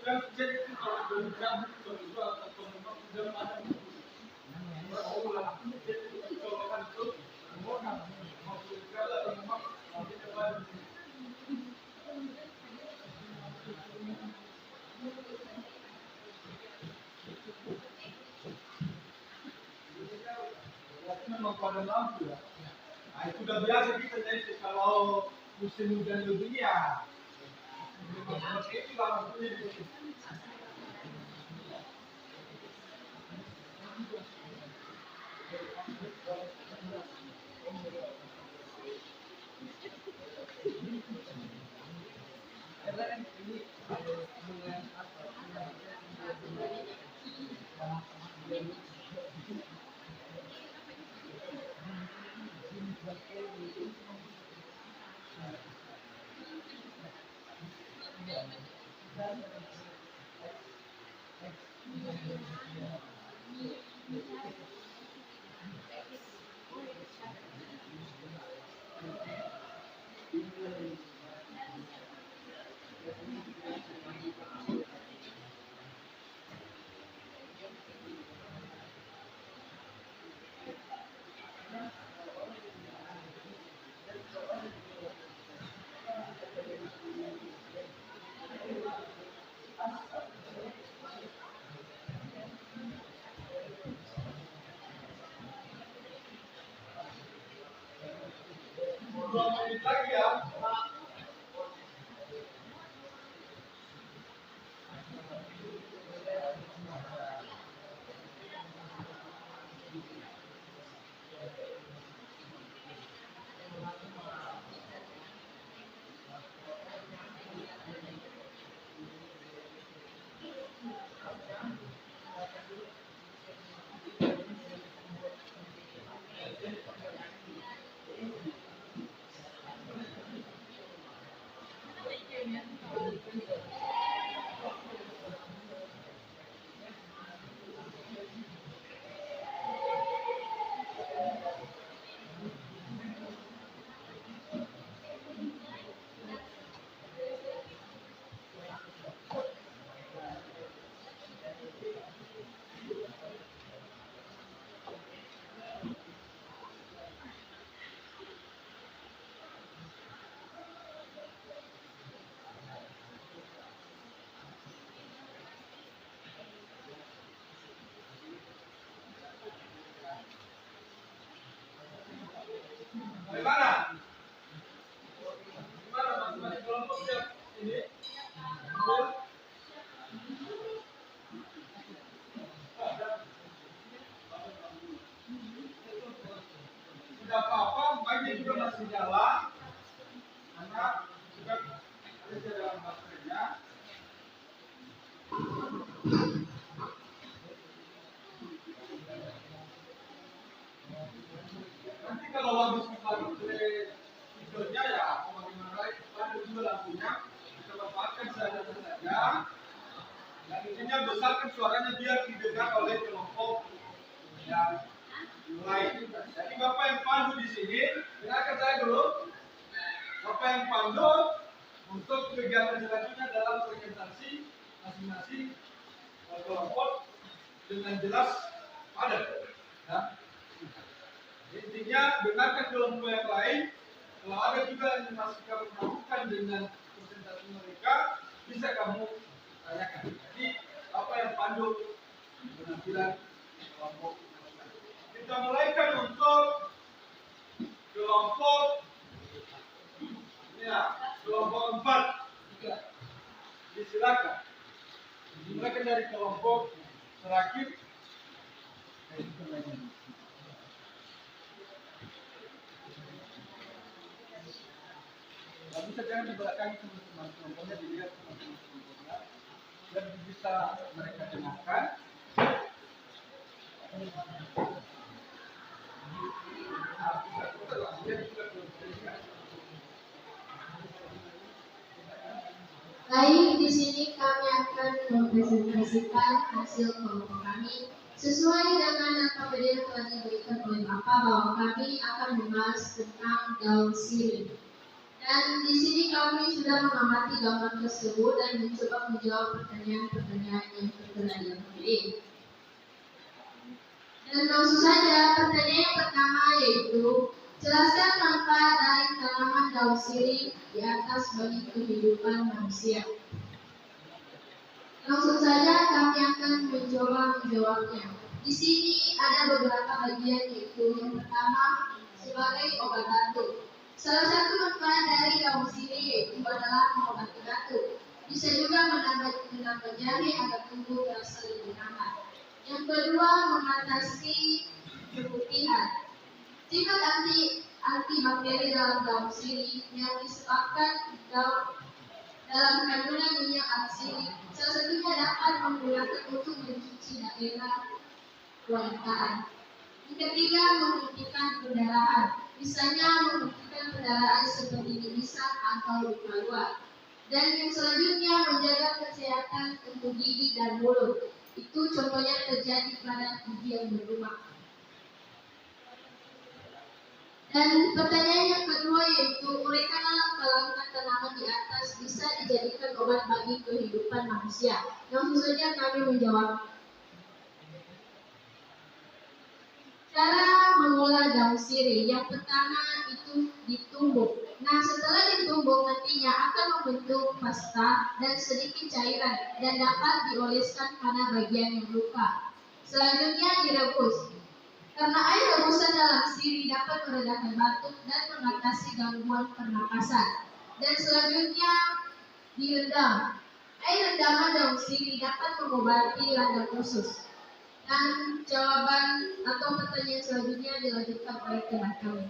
sudah jadi kalau sudah itu atau memang sudah ada memang pada lampu ya. Nah, itu udah biasa kita jadi kalau musim hujan begini ya. Seperti itu lah maksudnya di sini. Dua menit lagi ya. Bagaimana? Gimana masing-masing kelompok siap ini? Tidak apa-apa, mainnya juga masih jalan. Karena juga ada dalam baterainya. Nanti kalau habis baterai videonya ya, bagaimana ada juga lampunya, kita manfaatkan saja. Dan intinya besarkan suaranya biar didengar oleh kelompok yang lain. Jadi Bapak yang pandu di sini, dengarkan saya dulu. Bapak yang pandu untuk kegiatan selanjutnya dalam presentasi masing-masing kelompok dengan jelas padat. Ya. Intinya dengarkan kelompok yang lain. Kalau ada juga yang masih kamu lakukan dengan presentasi mereka, bisa kamu tanyakan. Jadi apa yang pandu penampilan kelompok. Kita mulaikan untuk kelompok ya, kelompok 4. Disilakan. Dimulaikan dari kelompok terakhir. Lalu bisa jangan di belakang teman-teman kelompoknya dilihat teman-teman kelompoknya dan bisa mereka dengarkan. Baik, di sini kami akan mempresentasikan hasil kelompok kami sesuai dengan apa yang telah diberikan oleh Bapak bahwa kami akan membahas tentang daun sirih. Dan di sini kami sudah mengamati gambar tersebut dan mencoba menjawab pertanyaan-pertanyaan yang tertera di gambar ini. Dan langsung saja pertanyaan yang pertama yaitu jelaskan manfaat dari tanaman daun sirih di atas bagi kehidupan manusia. Langsung saja kami akan mencoba menjawabnya. Di sini ada beberapa bagian yaitu yang pertama sebagai obat batuk. Salah satu manfaat dari daun sirih yaitu adalah mengobati batuk. Bisa juga menambah jahe agar tubuh terasa lebih hangat. Yang kedua mengatasi keputihan. Sifat antibakteri dalam daun sirih yang disebabkan dalam kandungan minyak arsenic, salah satunya dapat menggunakan untuk mencuci daerah wangian. Yang ketiga menghentikan pendarahan, misalnya menghentikan pendarahan seperti mimisan atau luka luar. Dan yang selanjutnya menjaga kesehatan untuk gigi dan mulut. Itu contohnya terjadi pada gigi yang berlubang. Dan pertanyaan yang kedua yaitu uraikanlah langkah-langkah tanaman di atas bisa dijadikan obat bagi kehidupan manusia. Langsung saja kami menjawab. Cara mengolah daun sirih yang pertama itu ditumbuk. Nah, setelah ditumbuk nantinya akan membentuk pasta dan sedikit cairan dan dapat dioleskan pada bagian yang luka. Selanjutnya direbus. Karena air rebusan dalam sirih dapat meredakan batuk dan mengatasi gangguan pernapasan. Dan selanjutnya direndam. Air rendaman daun sirih dapat mengobati radang usus. Dan jawaban atau pertanyaan selanjutnya dilanjutkan oleh teman kami.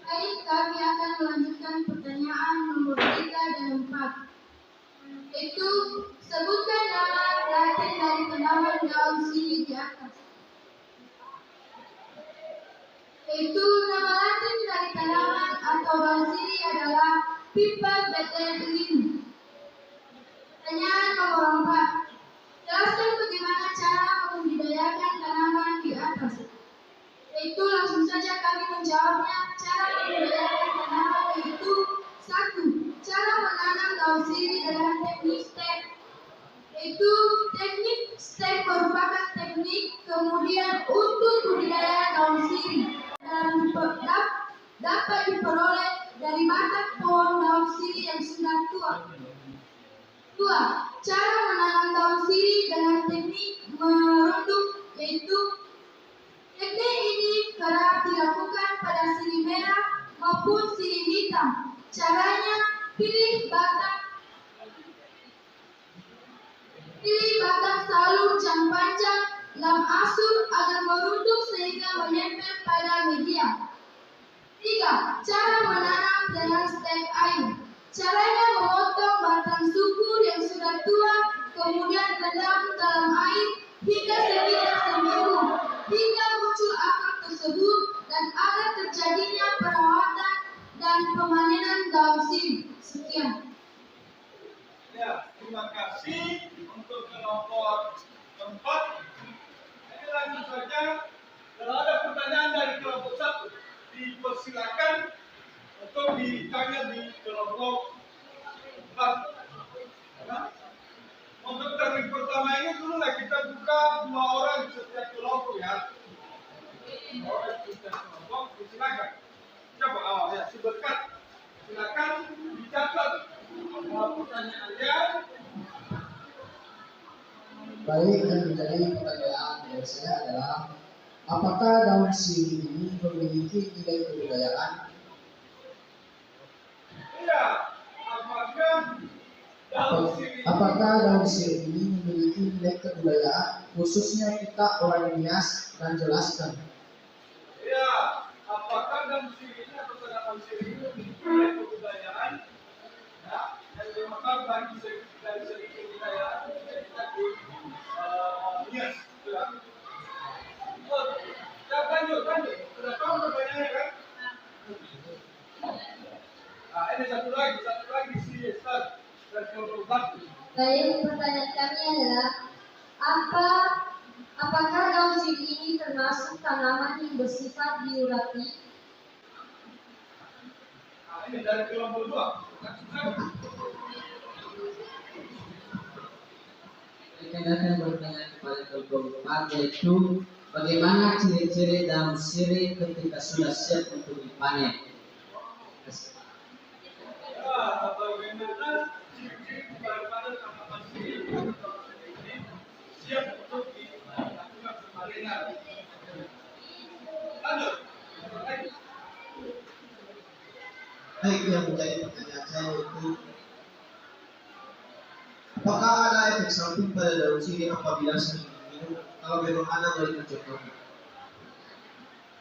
Baik, kami akan melanjutkan pertanyaan nomor 3 dan 4. Itu sebutkan nama Latin dari tanaman daun sirih di atas. Itu nama Latin dari tanaman atau daun sirih adalah Piper betellinum. Pertanyaan nomor 4. Jelaskan bagaimana cara membudidayakan tanaman di atas. Itu langsung saja kami menjawabnya. Cara membudidayakan tanaman yaitu 1. Cara menanam daun sirih dengan teknik stek. Itu teknik stek merupakan teknik kemudian untuk budidaya daun sirih dan dapat diperoleh dari batang pohon daun sirih yang sudah tua. 2. Cara menanam daun sirih dengan teknik merunduk yaitu teknik ini kerap dilakukan pada sirih merah maupun sirih hitam. Caranya pilih batang salur jang panjang lam asur agar merunduk sehingga menempel pada media. 3. Cara menanam dengan stek air. Caranya memotong batang sukur yang sudah tua, kemudian rendam dalam air hingga sekitar seminggu, hingga muncul akar tersebut dan agar terjadinya perawatan dan pemanenan daun sirih. Sekian. Ya, terima kasih untuk kelompok 4. Ini langsung saja. Kalau ada pertanyaan dari kelompok 1, dipersilakan untuk ditanya di kelompok 4. Nah, untuk teknik pertama ini dulu lah kita buka 2 orang di setiap kelompok ya. 2 orang di setiap kelompok, silakan. Coba ya, si berkat. Silakan dicatat pertanyaannya. Baik, dan menjadi pertanyaan dari saya adalah apakah daun sirih ini memiliki nilai kebudayaan? Iya, apakah daun sirih ini memiliki nilai kebudayaan khususnya kita orang Nias dan jelaskan? Iya, apakah daun sirih ini atau tanaman sirih ini memiliki nilai kebudayaan? Ya, dan dimakan bagi dari segi kebudayaan kita di Nias, ya. Oh, ya, lanjut. Sudah tahu pertanyaannya kan? Nah, ini satu lagi si Ustaz dan kelompok 1. Baik, pertanyaan kami adalah Apakah daun sirih ini termasuk tanaman yang bersifat diuretik? Nah, ini dari kelompok 2. Mereka akan bertanya kepada kelompok 4, yaitu bagaimana ciri-ciri daun sirih ketika sudah siap untuk dipanen. Bagaimana ciri-ciri daripada tanaman sirih ini siap untuk dilakukan pemanenan. Lanjut. Baik, yang menjadi pertanyaan saya itu, apakah ada efek samping pada daun sirih apabila sering diminum? Kalau bagaimana berikan contohnya?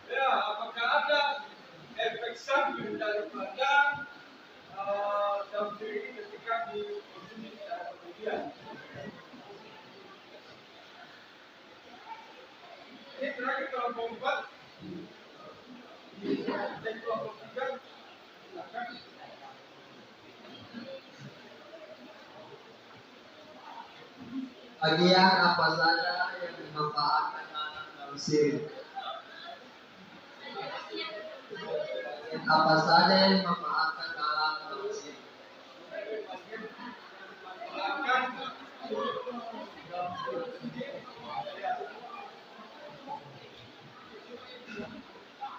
Ya, apakah ada efek samping daripada daun sirih ini ketika dikonsumsi secara berlebihan? Ini terakhir kelompok 4. Dan kelompok 3. Silakan. Bagian apa saja yang dimanfaatkan daun sirih? Bagian apa saja yang dimanfaatkan dalam daun sirih?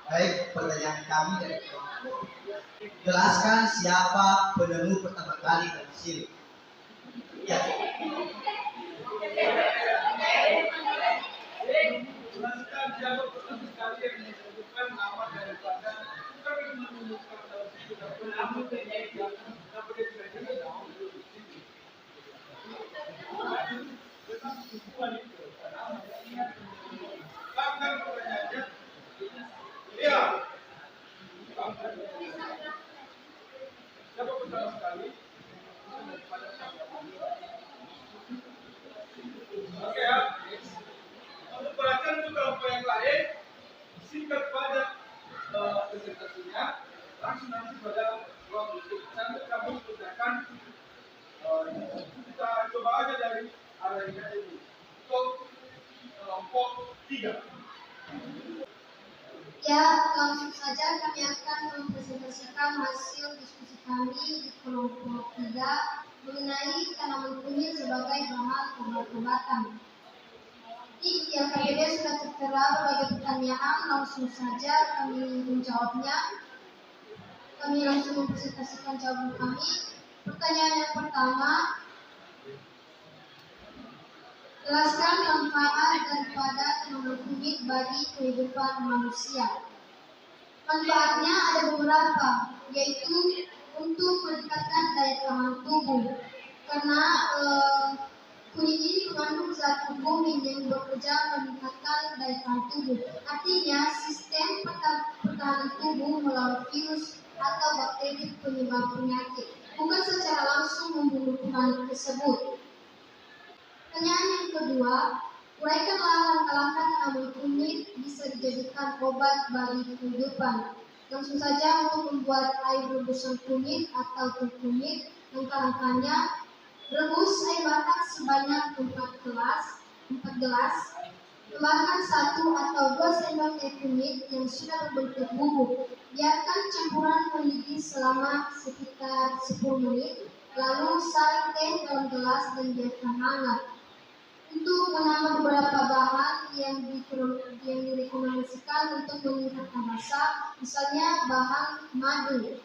Baik, pertanyaan kami dari kelompok. Jelaskan siapa penemu pertama kali daun sirih. Ya. Jelaskan siapa pertama kali yang menyebutkan nama daripada bukan yang menemukan daun sirih, tapi nama dari daun sirih. Memang hubungan itu. Bahkan pertanyaannya, iya. Siapa pertama sekali? Oke ya. Untuk perhatian untuk kelompok yang lain, singkat pada presentasinya, langsung nanti pada ruang diskusi. Sampai kami kerjakan, kita coba aja dari arah ini dulu. Untuk kelompok 3. Ya, langsung saja kami akan mempresentasikan hasil diskusi kami di kelompok 3 mengenai tanaman kunyit sebagai bahan obat-obatan. Di KPD sudah tertera berbagai pertanyaan, langsung saja kami menjawabnya. Kami langsung mempresentasikan jawaban kami. Pertanyaan yang pertama, jelaskan manfaat daripada tanaman kunyit bagi kehidupan manusia. Manfaatnya ada beberapa, yaitu untuk meningkatkan daya tahan tubuh. Karena kunyit ini mengandung zat kurkumin yang bekerja meningkatkan daya tahan tubuh. Artinya, sistem pertahanan tubuh melawan virus atau bakteri penyebab penyakit, bukan secara langsung membunuh kuman tersebut. Pertanyaan yang kedua, uraikanlah langkah-langkah tanaman kunyit bisa dijadikan obat bagi kehidupan. Langsung saja untuk membuat air rebusan kunyit atau teh kunyit, langkah-langkahnya: rebus air matang sebanyak 4 gelas. Tambahkan 1 atau 2 sendok teh kunyit yang sudah berbentuk bubuk. Biarkan campuran mendidih selama sekitar 10 menit. Lalu saring teh dalam gelas dan biarkan hangat. Untuk menambah beberapa bahan yang direkomendasikan untuk meningkatkan rasa, misalnya bahan madu.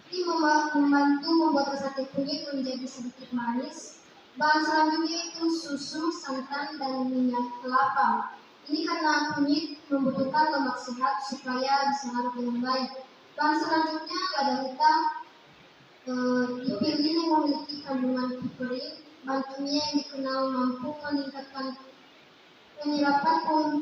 Ini membantu membuat rasa teh kunyit menjadi sedikit manis. Bahan selanjutnya itu susu, santan, dan minyak kelapa. Ini karena kunyit membutuhkan lemak sehat supaya bisa larut dengan baik. Bahan selanjutnya lada hitam, dipilih yang memiliki kandungan piperin. Bahan kimia yang dikenal mampu meningkatkan penyerapan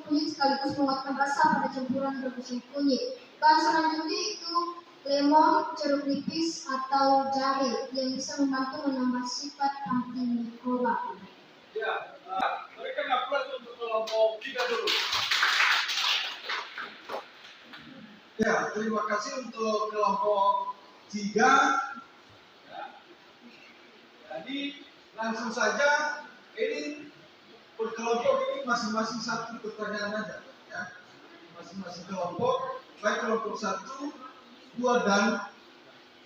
kunyit sekaligus menguatkan rasa pada campuran rebusan kunyit. Bahan selanjutnya itu lemon, jeruk nipis, atau jahe yang bisa membantu menambah sifat antimikroba. Ya, berikan aplaus untuk kelompok 3 dulu. Ya, terima kasih untuk kelompok 3. Ya. Jadi langsung saja ini kelompok ini masing-masing satu pertanyaan aja, ya. Masing-masing kelompok, baik kelompok 1, 2, dan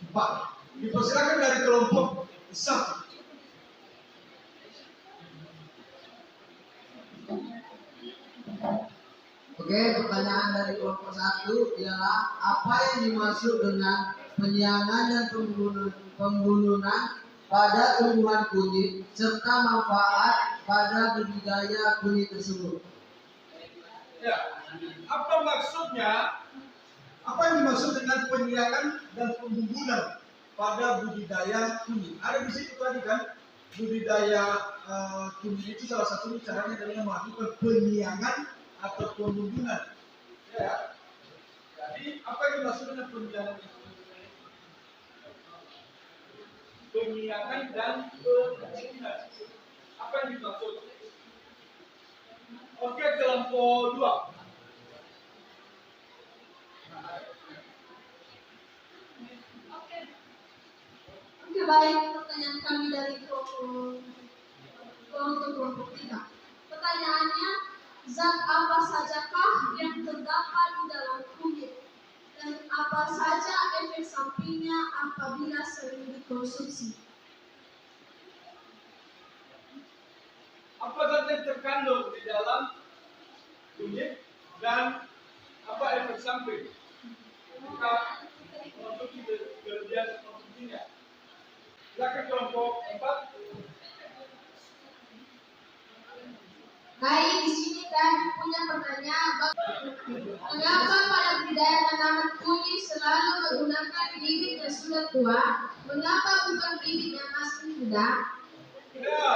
4. Dipersilakan dari kelompok 1. Oke, pertanyaan dari kelompok 1 ialah apa yang dimaksud dengan penyiangan dan pembunuhan pada tumbuhan kunyit serta manfaat pada budidaya kunyit tersebut. Ya, apa maksudnya? Apa yang dimaksud dengan penyiangan dan pembunuhan pada budidaya kunyit? Ada di situ tadi kan, budidaya kunyit itu salah satu caranya adalah melakukan penyiangan atau pembunuhan. Ya. Jadi apa yang dimaksud dengan penyiangan itu? Penyiangan dan pembunuhan. Apa yang dimaksud? Oke, kelompok 2. Oke, baik, pertanyaan kami dari kelompok 3. Pertanyaannya, zat apa sajakah yang terdapat di dalam kunyit dan apa saja efek sampingnya apabila sering dikonsumsi? Apa zat yang terkandung di dalam kunyit dan apa efek samping jika mengonsumsi berlebihan konsumsinya? Silakan kelompok 4. Baik, di sini kami punya pertanyaan. Mengapa pada budidaya tanaman kunyit selalu menggunakan bibit yang sudah tua? Mengapa bukan bibit yang masih muda? Ya,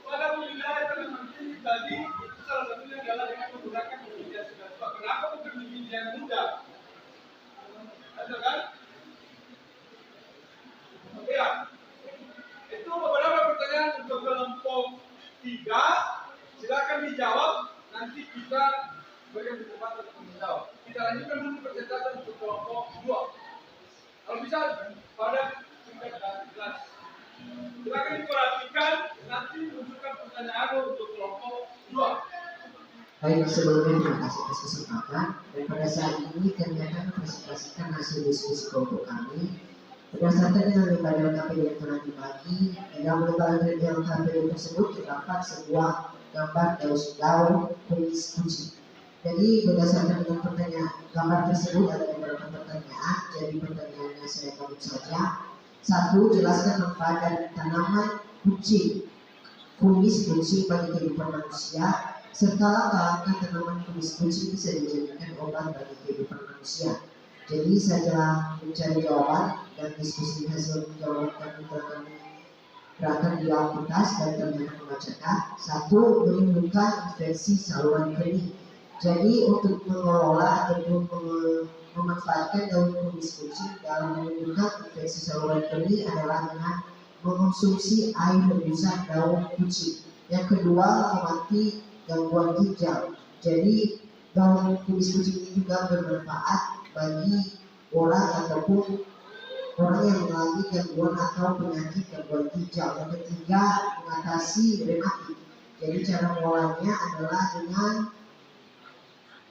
pada budidaya tanaman kunyit tadi itu salah satunya adalah dengan menggunakan bibit yang sudah tua. Kenapa bukan bibit yang muda? Ada kan? Ya, itu beberapa pertanyaan untuk kelompok 3. Silakan dijawab. Nanti kita berikan kesempatan untuk menjawab. Kita lanjutkan dulu persentase untuk kelompok 2. Kalau bisa pada tingkat kelas. Silakan diperhatikan. Nanti tunjukkan pertanyaan untuk kelompok 2. Baik, sebelumnya terima kasih atas kesempatan. Dan pada saat ini kami akan mempresentasikan hasil diskusi kelompok kami berdasarkan dengan lembaga KPD yang telah dibagi. Dalam lembaga KPD tersebut terdapat sebuah gambar daun kumis kucing. Jadi berdasarkan dengan pertanyaan gambar tersebut ada beberapa pertanyaan. Jadi pertanyaannya saya kabut saja. 1. Jelaskan manfaat dari tanaman kumis kucing bagi kehidupan manusia, serta langkah tanaman kumis kucing bisa dijadikan obat bagi kehidupan manusia. Jadi saya mencari jawaban dan diskusi hasil jawaban kami telah berangkat di aktivitas dan kami akan membacakan. 1. Menimbulkan infeksi saluran kening. Jadi untuk mengelola ataupun memanfaatkan daun kumis kucing dalam menimbulkan infeksi saluran kening adalah dengan mengonsumsi air rebusan daun kucing. Yang kedua, mengobati gangguan ginjal. Jadi daun kumis kucing ini juga bermanfaat bagi orang ataupun orang yang mengalami gangguan atau penyakit gangguan ginjal. Yang ketiga, mengatasi rematik. Jadi cara mengolahnya adalah dengan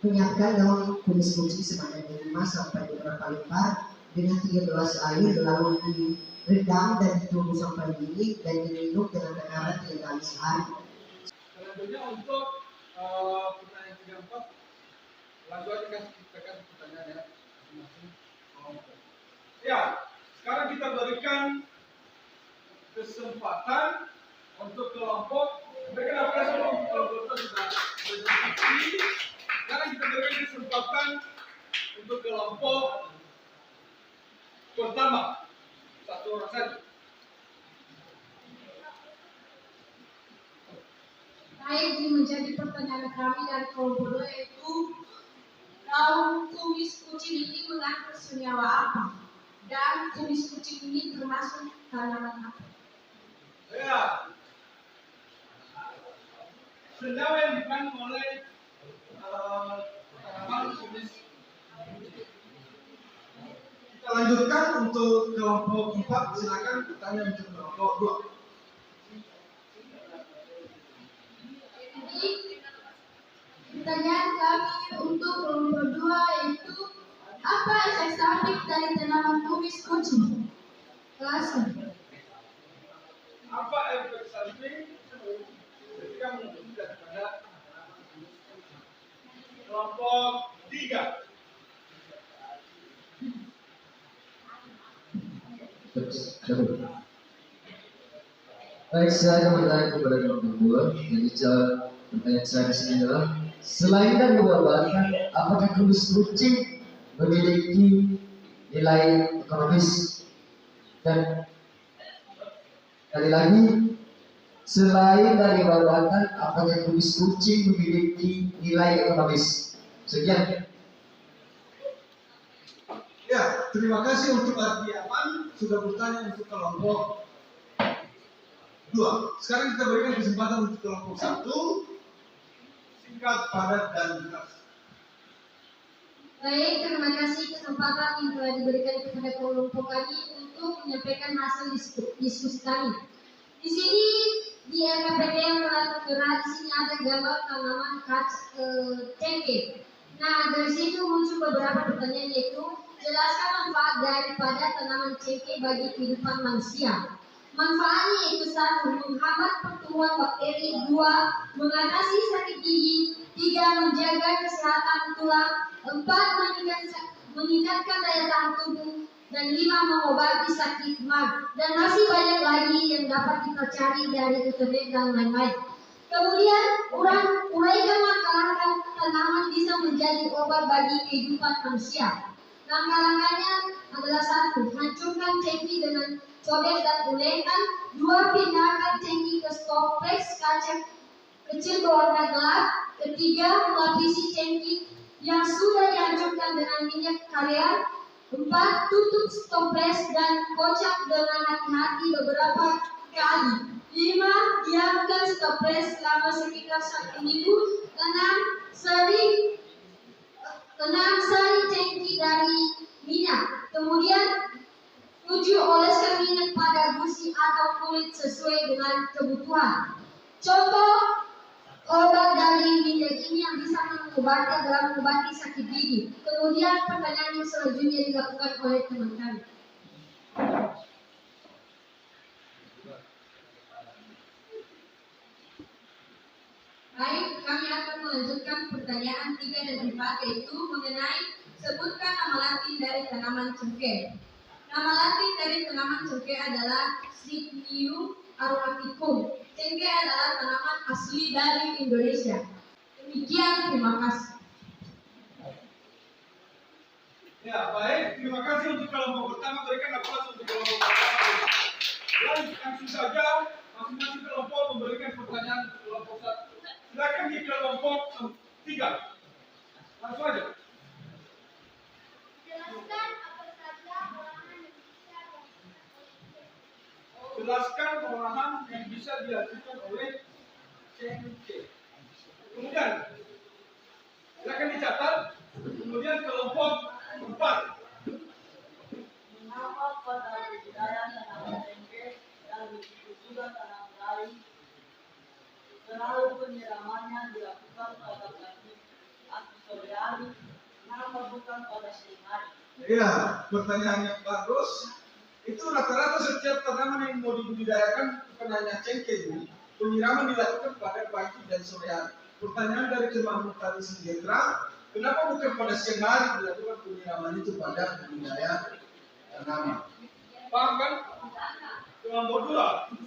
menyiapkan daun kumis kucing sebanyak 5 sampai beberapa lembar dengan 3 gelas air, lalu direndam dan ditunggu sampai dingin dan diminum dengan tekanan 3 kali sehari. Selanjutnya untuk pertanyaan 3 4, langsung aja kita kasih pertanyaan ya. Ya, sekarang kita berikan kesempatan untuk kelompok. Mereka sebelum kelompok itu sudah berdiskusi. Sekarang kita berikan kesempatan untuk kelompok pertama. 1 orang saja. Baik, ini menjadi pertanyaan kami dari kelompok 2, yaitu daun kumis kucing ini mengandung senyawa apa? Dan kumis kucing ini termasuk tanaman apa? Ya, senyawa yang dikandung oleh tanaman kumis. Kita lanjutkan untuk kelompok 4. Silakan bertanya untuk kelompok 2. Pertanyaan kami untuk kelompok 2 yaitu apa efek samping dari tanaman kumis kucing? Kelasnya. Apa efek samping ketika menunjukkan pada kelompok 3? Baik, saya akan bertanya kepada kelompok 2. Jadi pertanyaan saya di sini adalah selain dari obat-obatan, apakah kumis kucing memiliki nilai ekonomis? Dan sekali lagi, selain dari obat-obatan, apakah kumis kucing memiliki nilai ekonomis? Sekian. Ya, terima kasih untuk Ardiaman sudah bertanya untuk kelompok 2. Sekarang kita berikan kesempatan untuk kelompok 1. Singkat, padat, dan jelas. Baik, terima kasih kesempatan yang telah diberikan kepada kelompok kami untuk menyampaikan hasil diskusi kami. Di sini di LKPD yang telah tertera di sini ada gambar tanaman cengkeh. Nah, dari situ muncul beberapa pertanyaan yaitu jelaskan manfaat daripada tanaman cengkeh bagi kehidupan manusia. Manfaatnya yaitu 1. Menghambat pertumbuhan bakteri, 2. Mengatasi sakit gigi, 3. Menjaga kesehatan tulang, 4. Meningkatkan daya tahan tubuh, dan 5. Mengobati sakit mag. Dan masih banyak lagi yang dapat kita cari dari internet dan lain-lain. Kemudian uraikan langkah-langkah tanaman bisa menjadi obat bagi kehidupan manusia. Langkah-langkahnya adalah 1. Hancurkan cengkeh dengan cobek dan ulekan. 2. Pindahkan cengkeh ke toples kaca kecil berwarna gelap. 3. Melapisi cengkeh yang sudah dihancurkan dengan minyak karet. 4. Tutup toples dan kocok dengan hati-hati beberapa kali. 5. Diamkan toples selama sekitar 1 minggu. 6. Sari cengkeh dari minyak. Kemudian 7. Oleskan minyak pada gusi atau kulit sesuai dengan kebutuhan. Contoh obat dari minyak ini yang bisa mengobati adalah mengobati sakit gigi. Kemudian pertanyaan yang selanjutnya dilakukan oleh teman kami. Baik, kami akan melanjutkan pertanyaan 3 dan 4 yaitu mengenai sebutkan nama latin dari tanaman cengkeh. Nama latin dari tanaman cengkeh adalah Cynium aromaticum. Cengkeh adalah tanaman asli dari Indonesia. Demikian, terima kasih. Ya, baik. Terima kasih untuk kelompok pertama. Berikan aplaus untuk kelompok pertama. Dan langsung saja masing-masing kelompok memberikan pertanyaan untuk kelompok 1. Silakan di kelompok 3. Langsung aja. Jelaskan olahan yang bisa dihasilkan oleh cengkeh. Kemudian silakan dicatat. Kemudian kelompok 4. Mengapa pada budidaya tanaman cengkeh dan begitu juga tanaman lain selalu penyiramannya dilakukan pada teknik antisoriali, kenapa bukan pada siang hari? Ya, pertanyaan yang bagus. Itu rata-rata setiap tanaman yang mau dibudidayakan bukan hanya cengkeh ini, penyiraman dilakukan pada pagi dan sore hari. Pertanyaan dari teman tadi Singendra, kenapa bukan pada siang hari dilakukan penyiraman itu pada budidaya tanaman? Paham kan? Kelompok 2.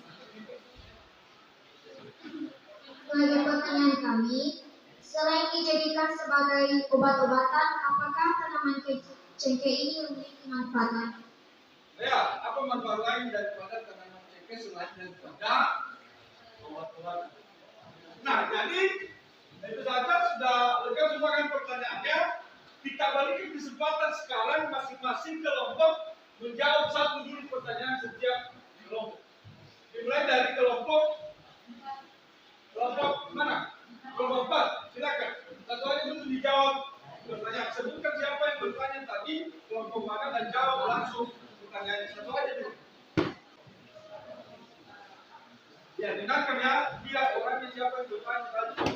Sebagai pertanyaan kami, selain dijadikan sebagai obat-obatan, apakah tanaman cengkeh ini memiliki manfaat? Ya, apa manfaat lain daripada tanaman cengkeh selain daripada obat-obatan? Nah, jadi itu saja sudah lega semua kan pertanyaannya. Kita berikan kesempatan sekarang masing-masing kelompok menjawab satu dulu pertanyaan setiap kelompok. Dimulai dari kelompok mana? Kelompok 4. Silakan. Satu aja dulu dijawab pertanyaan. Sebutkan siapa yang bertanya tadi, kelompok mana, dan jawab langsung pertanyaannya. Satu aja dulu. Ya, dengarkan ya. Lihat orangnya siapa yang bertanya tadi.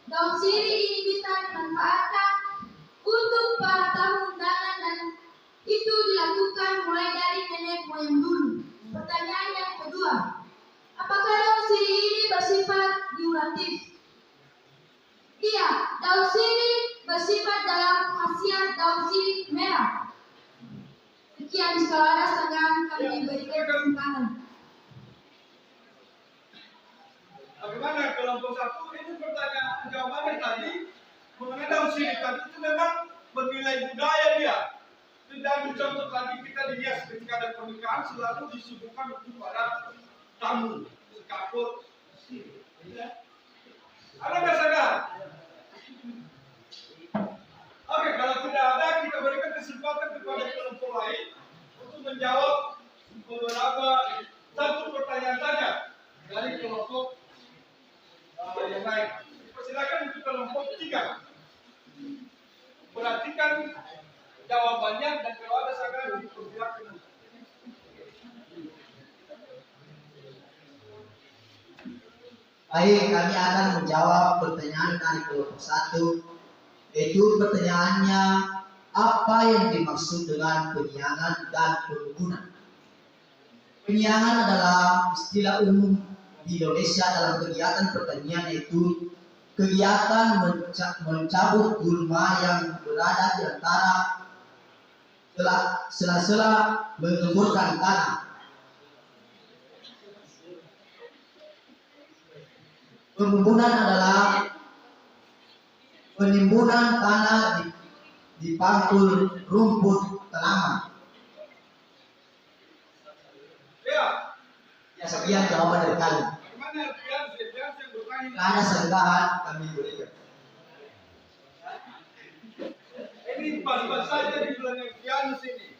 Daun sirih ini bisa dimanfaatkan untuk para tamu undangan dan itu dilakukan mulai dari nenek moyang dulu. Pertanyaan yang kedua, apakah daun sirih ini bersifat diuratif? Iya, daun sirih bersifat dalam khasiat daun sirih merah. Sekian, jika ada sanggahan kami berikan kesempatan. Bagaimana kelompok satu ini pertanyaan jawabannya tadi mengenai daun sirih tadi itu memang bernilai budaya dia. Dan contoh tadi kita lihat ketika ada pernikahan selalu disuguhkan untuk para tamu sekapur sirih. Ada nggak sadar? Oke, kalau tidak ada kita berikan kesempatan kepada kelompok lain untuk menjawab beberapa satu pertanyaan saja dari kelompok yang lain. Silakan untuk kelompok 3. Perhatikan jawabannya dan kalau ada sanggahan dipersilakan. Baik, kami akan menjawab pertanyaan dari kelompok 1. Yaitu pertanyaannya, apa yang dimaksud dengan penyiangan dan pengubunan? Penyiangan adalah istilah umum di Indonesia dalam kegiatan pertanian, yaitu kegiatan mencabut gulma yang berada di antara sela-sela mengemburkan tanah. Pengubunan adalah penimbunan tanah di pangkul rumput tanaman. Ya, sekian jawaban dari kami. Bagaimana yang bertanya? Ada sanggahan kami berikan. Ini pas-pas saja di bulan Agustus ini.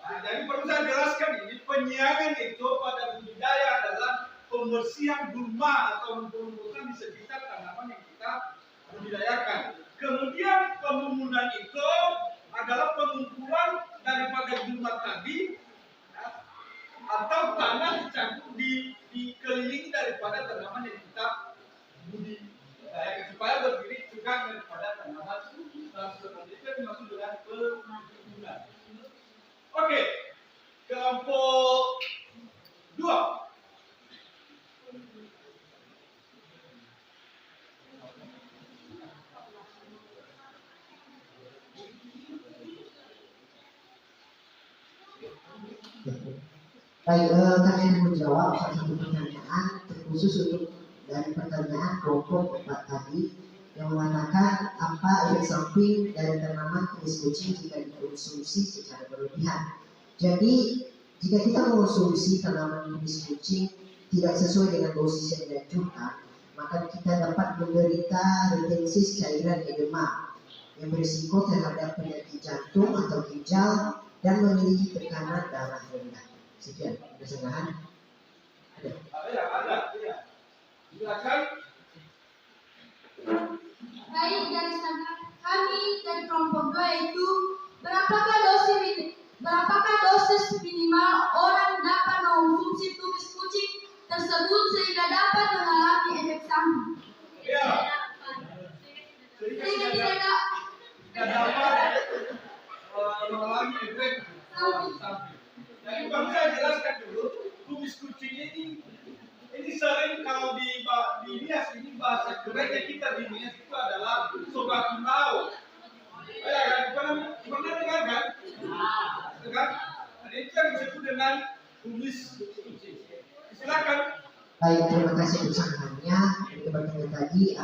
Nah, jadi perlu saya jelaskan ini penyiangan itu pada budidaya adalah pembersihan gulma atau pemburukan di sekitar tanaman yang kita budidayakan. Kemudian pemumunan itu adalah pengumpulan daripada gulma tadi ya, atau tanah dicampur dikelilingi daripada tanaman yang kita budidayakan supaya berdiri tegak daripada tanaman seperti itu dimaksud dengan pemumunan. Oke, kelompok 2. Baik, kami akan menjawab satu pertanyaan terkhusus untuk dari pertanyaan kelompok 4 tadi yang mengatakan apa efek samping dari tanaman kumis kucing jika dikonsumsi secara berlebihan. Jadi jika kita mengonsumsi tanaman kumis kucing tidak sesuai dengan dosis yang dianjurkan, maka kita dapat menderita retensi cairan edema yang berisiko terhadap penyakit jantung atau ginjal dan memiliki tekanan darah rendah. Sekian, ada sanggahan? Ada. Ada. Silakan. Baik, dari sanggahan kami dari kelompok 2 itu berapakah dosis minimal orang dapat mengonsumsi tumis kucing tersebut sehingga dapat mengalami efek samping? Ya. Sehingga tidak dapat mengalami efek samping. Jadi baru saya jelaskan dulu, kumis kucing ini sering kalau di Nias ini bahasa kerennya kita di Nias itu adalah sobat kimau. Ya, pernah dengar kan? Dengar? Nah, itu yang disebut dengan kumis kucing. Silakan. Baik, terima kasih untuk sanggahannya. Untuk pertanyaan tadi,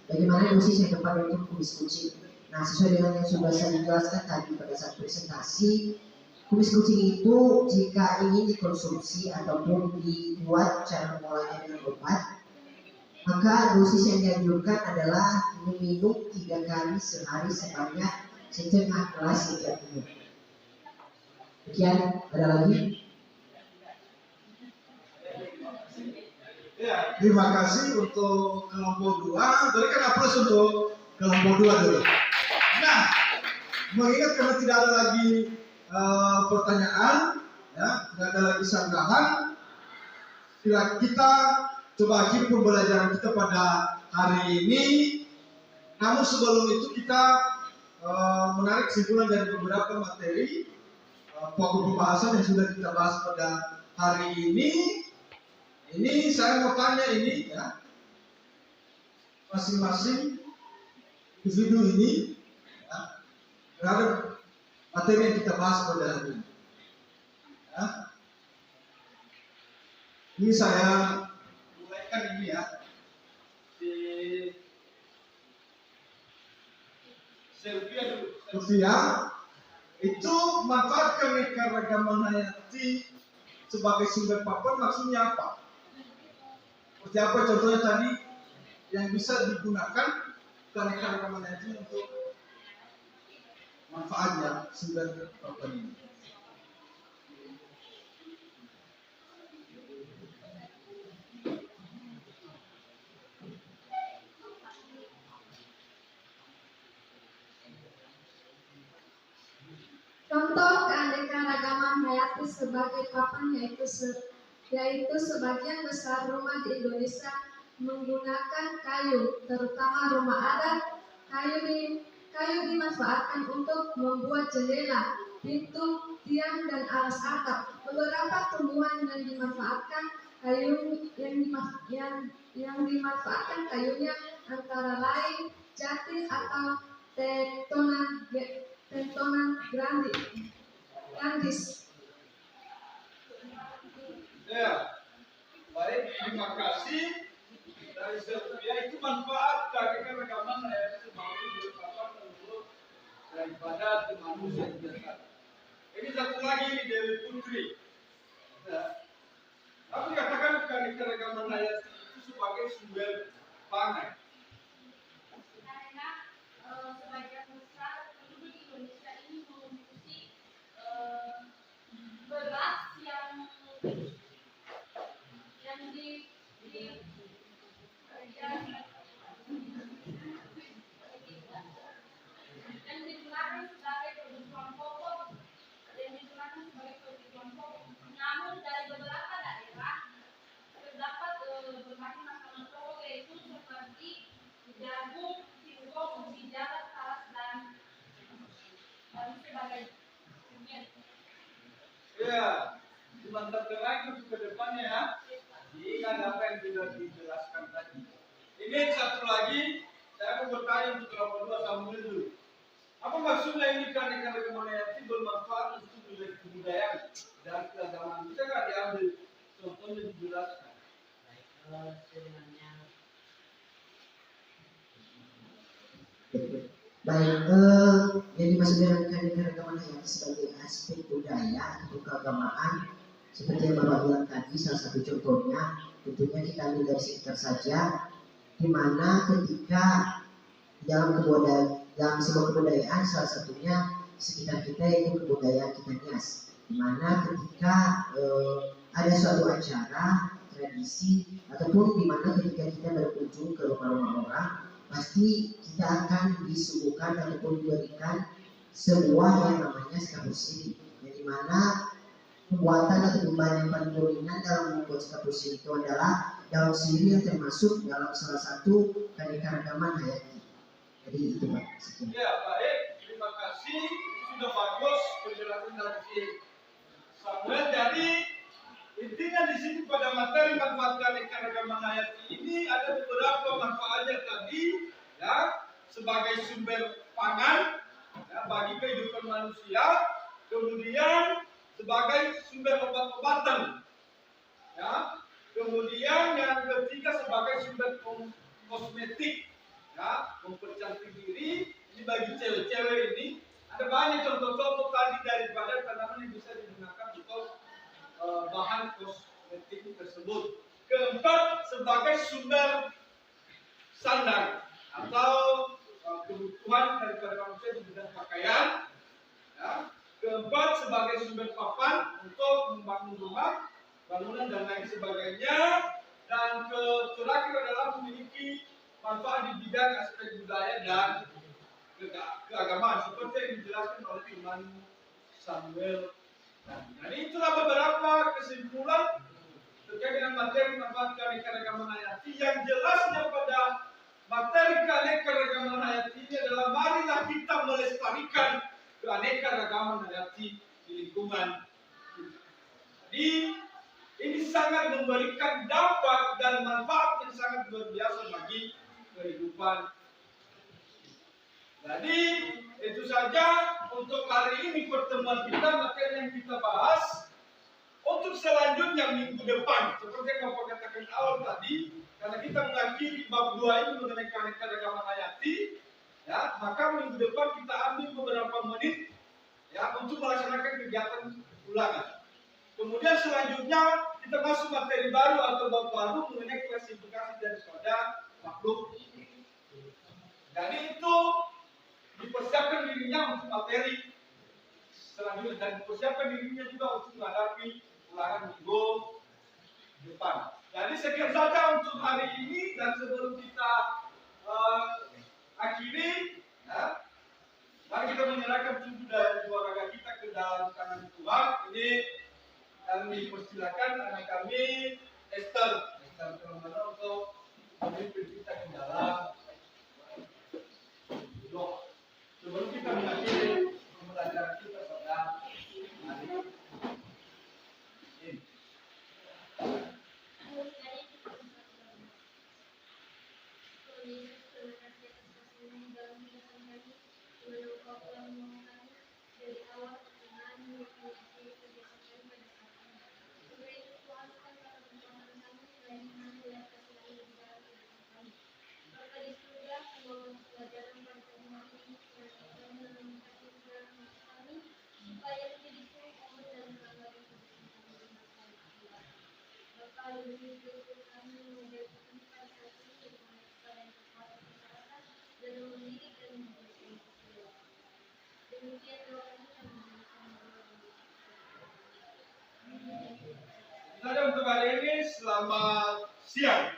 bagaimana dosis yang tepat untuk kumis kucing? Nah, sesuai dengan yang sudah saya jelaskan tadi pada saat presentasi, kumis kucing itu jika ingin dikonsumsi ataupun dibuat cara mengolahnya dengan obat, maka dosis yang dianjurkan adalah meminum 3 kali sehari sebanyak setengah gelas setiap minum. Sekian, ada lagi? Ya, Terima kasih untuk kelompok 2. Berikan aplaus untuk kelompok 2 dulu. Nah, mengingat karena tidak ada lagi pertanyaan, ya, tidak ada lagi sanggahan, kita akhir pembelajaran kita pada hari ini. Namun sebelum itu kita menarik kesimpulan dari beberapa materi pokok pembahasan yang sudah kita bahas pada hari ini. Ini saya mau tanya ini ya, masing-masing individu ini ya, terhadap materi yang kita bahas pada hari ini. Ya. Ini saya mulaikan ini ya. Sylvia, itu manfaat keanekaragaman hayati sebagai sumber papan maksudnya apa? Seperti apa contohnya tadi yang bisa digunakan keanekaragaman hayati untuk manfaatnya sumber papan ini? Contoh keanekaragaman hayati sebagai papan yaitu sebagian besar rumah di Indonesia menggunakan kayu, terutama rumah adat. Kayu dimanfaatkan untuk membuat jendela, pintu, tiang, dan alas atap. Beberapa tumbuhan yang dimanfaatkan dimanfaatkan kayunya antara lain jati atau tentonan grandis. Ya, baik, terima kasih. Dari Sylvia itu manfaat keanekaragaman hayati sebagai papan untuk daripada manusia biasa. Ini satu lagi ini dari Putri. Ya. Tapi katakan keanekaragaman hayati itu sebagai sumber pangan. Karena sebagian besar penduduk Indonesia ini mengonsumsi beras yang digunakan sebagai kebutuhan pokok namun dari beberapa daerah terdapat berbagai makanan pokok yaitu seperti jagung, singkong, ubi jalar, talas, dan sebagainya. Ya, dimantapkan lagi untuk ke depannya ya. Ingat apa yang sudah dijelaskan tadi. Ini satu lagi, saya mau bertanya untuk kelompok 2 Samuel dulu. Apa maksudnya ini keanekaragaman hayati bermanfaat untuk kebudayaan dan keagamaan? Bisa nggak diambil contohnya dijelaskan? Baik, yang dimaksud dengan keanekaragaman hayati sebagai aspek budaya atau keagamaan seperti yang Bapak bilang tadi, salah satu contohnya tentunya kita ambil dari sekitar saja, di mana ketika dalam sebuah kebudayaan salah satunya sekitar kita yaitu kebudayaan kita Nias, di mana ketika ada suatu acara tradisi ataupun di mana ketika kita berkunjung ke rumah-rumah orang, pasti kita akan disuguhkan ataupun diberikan sebuah yang namanya sekapus siri, yang dimana pembuatan atau bahan yang paling dominan dalam membuat sekapus siri itu adalah daun siri yang termasuk dalam salah satu keanekaragaman hayati. Jadi itu Pak. Sekian. Ya baik, terima kasih. Sudah bagus penjelasan dari si Samuel. Jadi intinya di sini pada materi manfaat keanekaragaman hayati ini ada beberapa manfaatnya tadi ya, sebagai sumber pangan ya, bagi kehidupan manusia, kemudian sebagai sumber obat-obatan ya, kemudian yang ketiga sebagai sumber kosmetik ya, mempercantik diri. Ini bagi cewek-cewek ini ada banyak contoh-contoh tadi daripada tanaman yang bisa digunakan untuk bahan kosmetik tersebut. Keempat sebagai sumber sandang atau kebutuhan daripada manusia di bidang pakaian ya. Keempat sebagai sumber papan untuk membangun rumah, bangunan dan lain sebagainya. Dan terakhir adalah memiliki manfaat di bidang aspek budaya dan keagamaan seperti yang dijelaskan oleh teman Samuel. Nah, itulah beberapa kesimpulan terkait dengan materi manfaat keanekaragaman hayati yang jelasnya pada materi keanekaragaman hayati ini adalah marilah kita melestarikan keanekaragaman hayati di lingkungan kita. Jadi ini sangat memberikan dampak dan manfaat yang sangat luar biasa bagi kehidupan. Jadi itu saja untuk hari ini pertemuan kita, materi yang kita bahas. Untuk selanjutnya minggu depan, seperti yang Bapak katakan awal tadi, karena kita mengakhiri bab 2 ini mengenai keanekaragaman hayati, ya, maka minggu depan kita ambil beberapa menit ya untuk melaksanakan kegiatan ulangan. Kemudian selanjutnya kita masuk materi baru atau bab baru mengenai klasifikasi daripada makhluk. Jadi itu dipersiapkan dirinya untuk materi selanjutnya dan dipersiapkan dirinya juga untuk menghadapi ulangan minggu depan. Jadi sekian saja untuk hari ini dan sebelum kita akhiri, ya, mari kita menyerahkan tubuh dan jiwa raga kita ke dalam tangan Tuhan. Ini kami persilakan anak kami Esther Keromano untuk memimpin kita ke dalam doa. Sebelum kita mengakhiri pembelajaran kita pada hari ini. Saja untuk hari ini, selamat siang.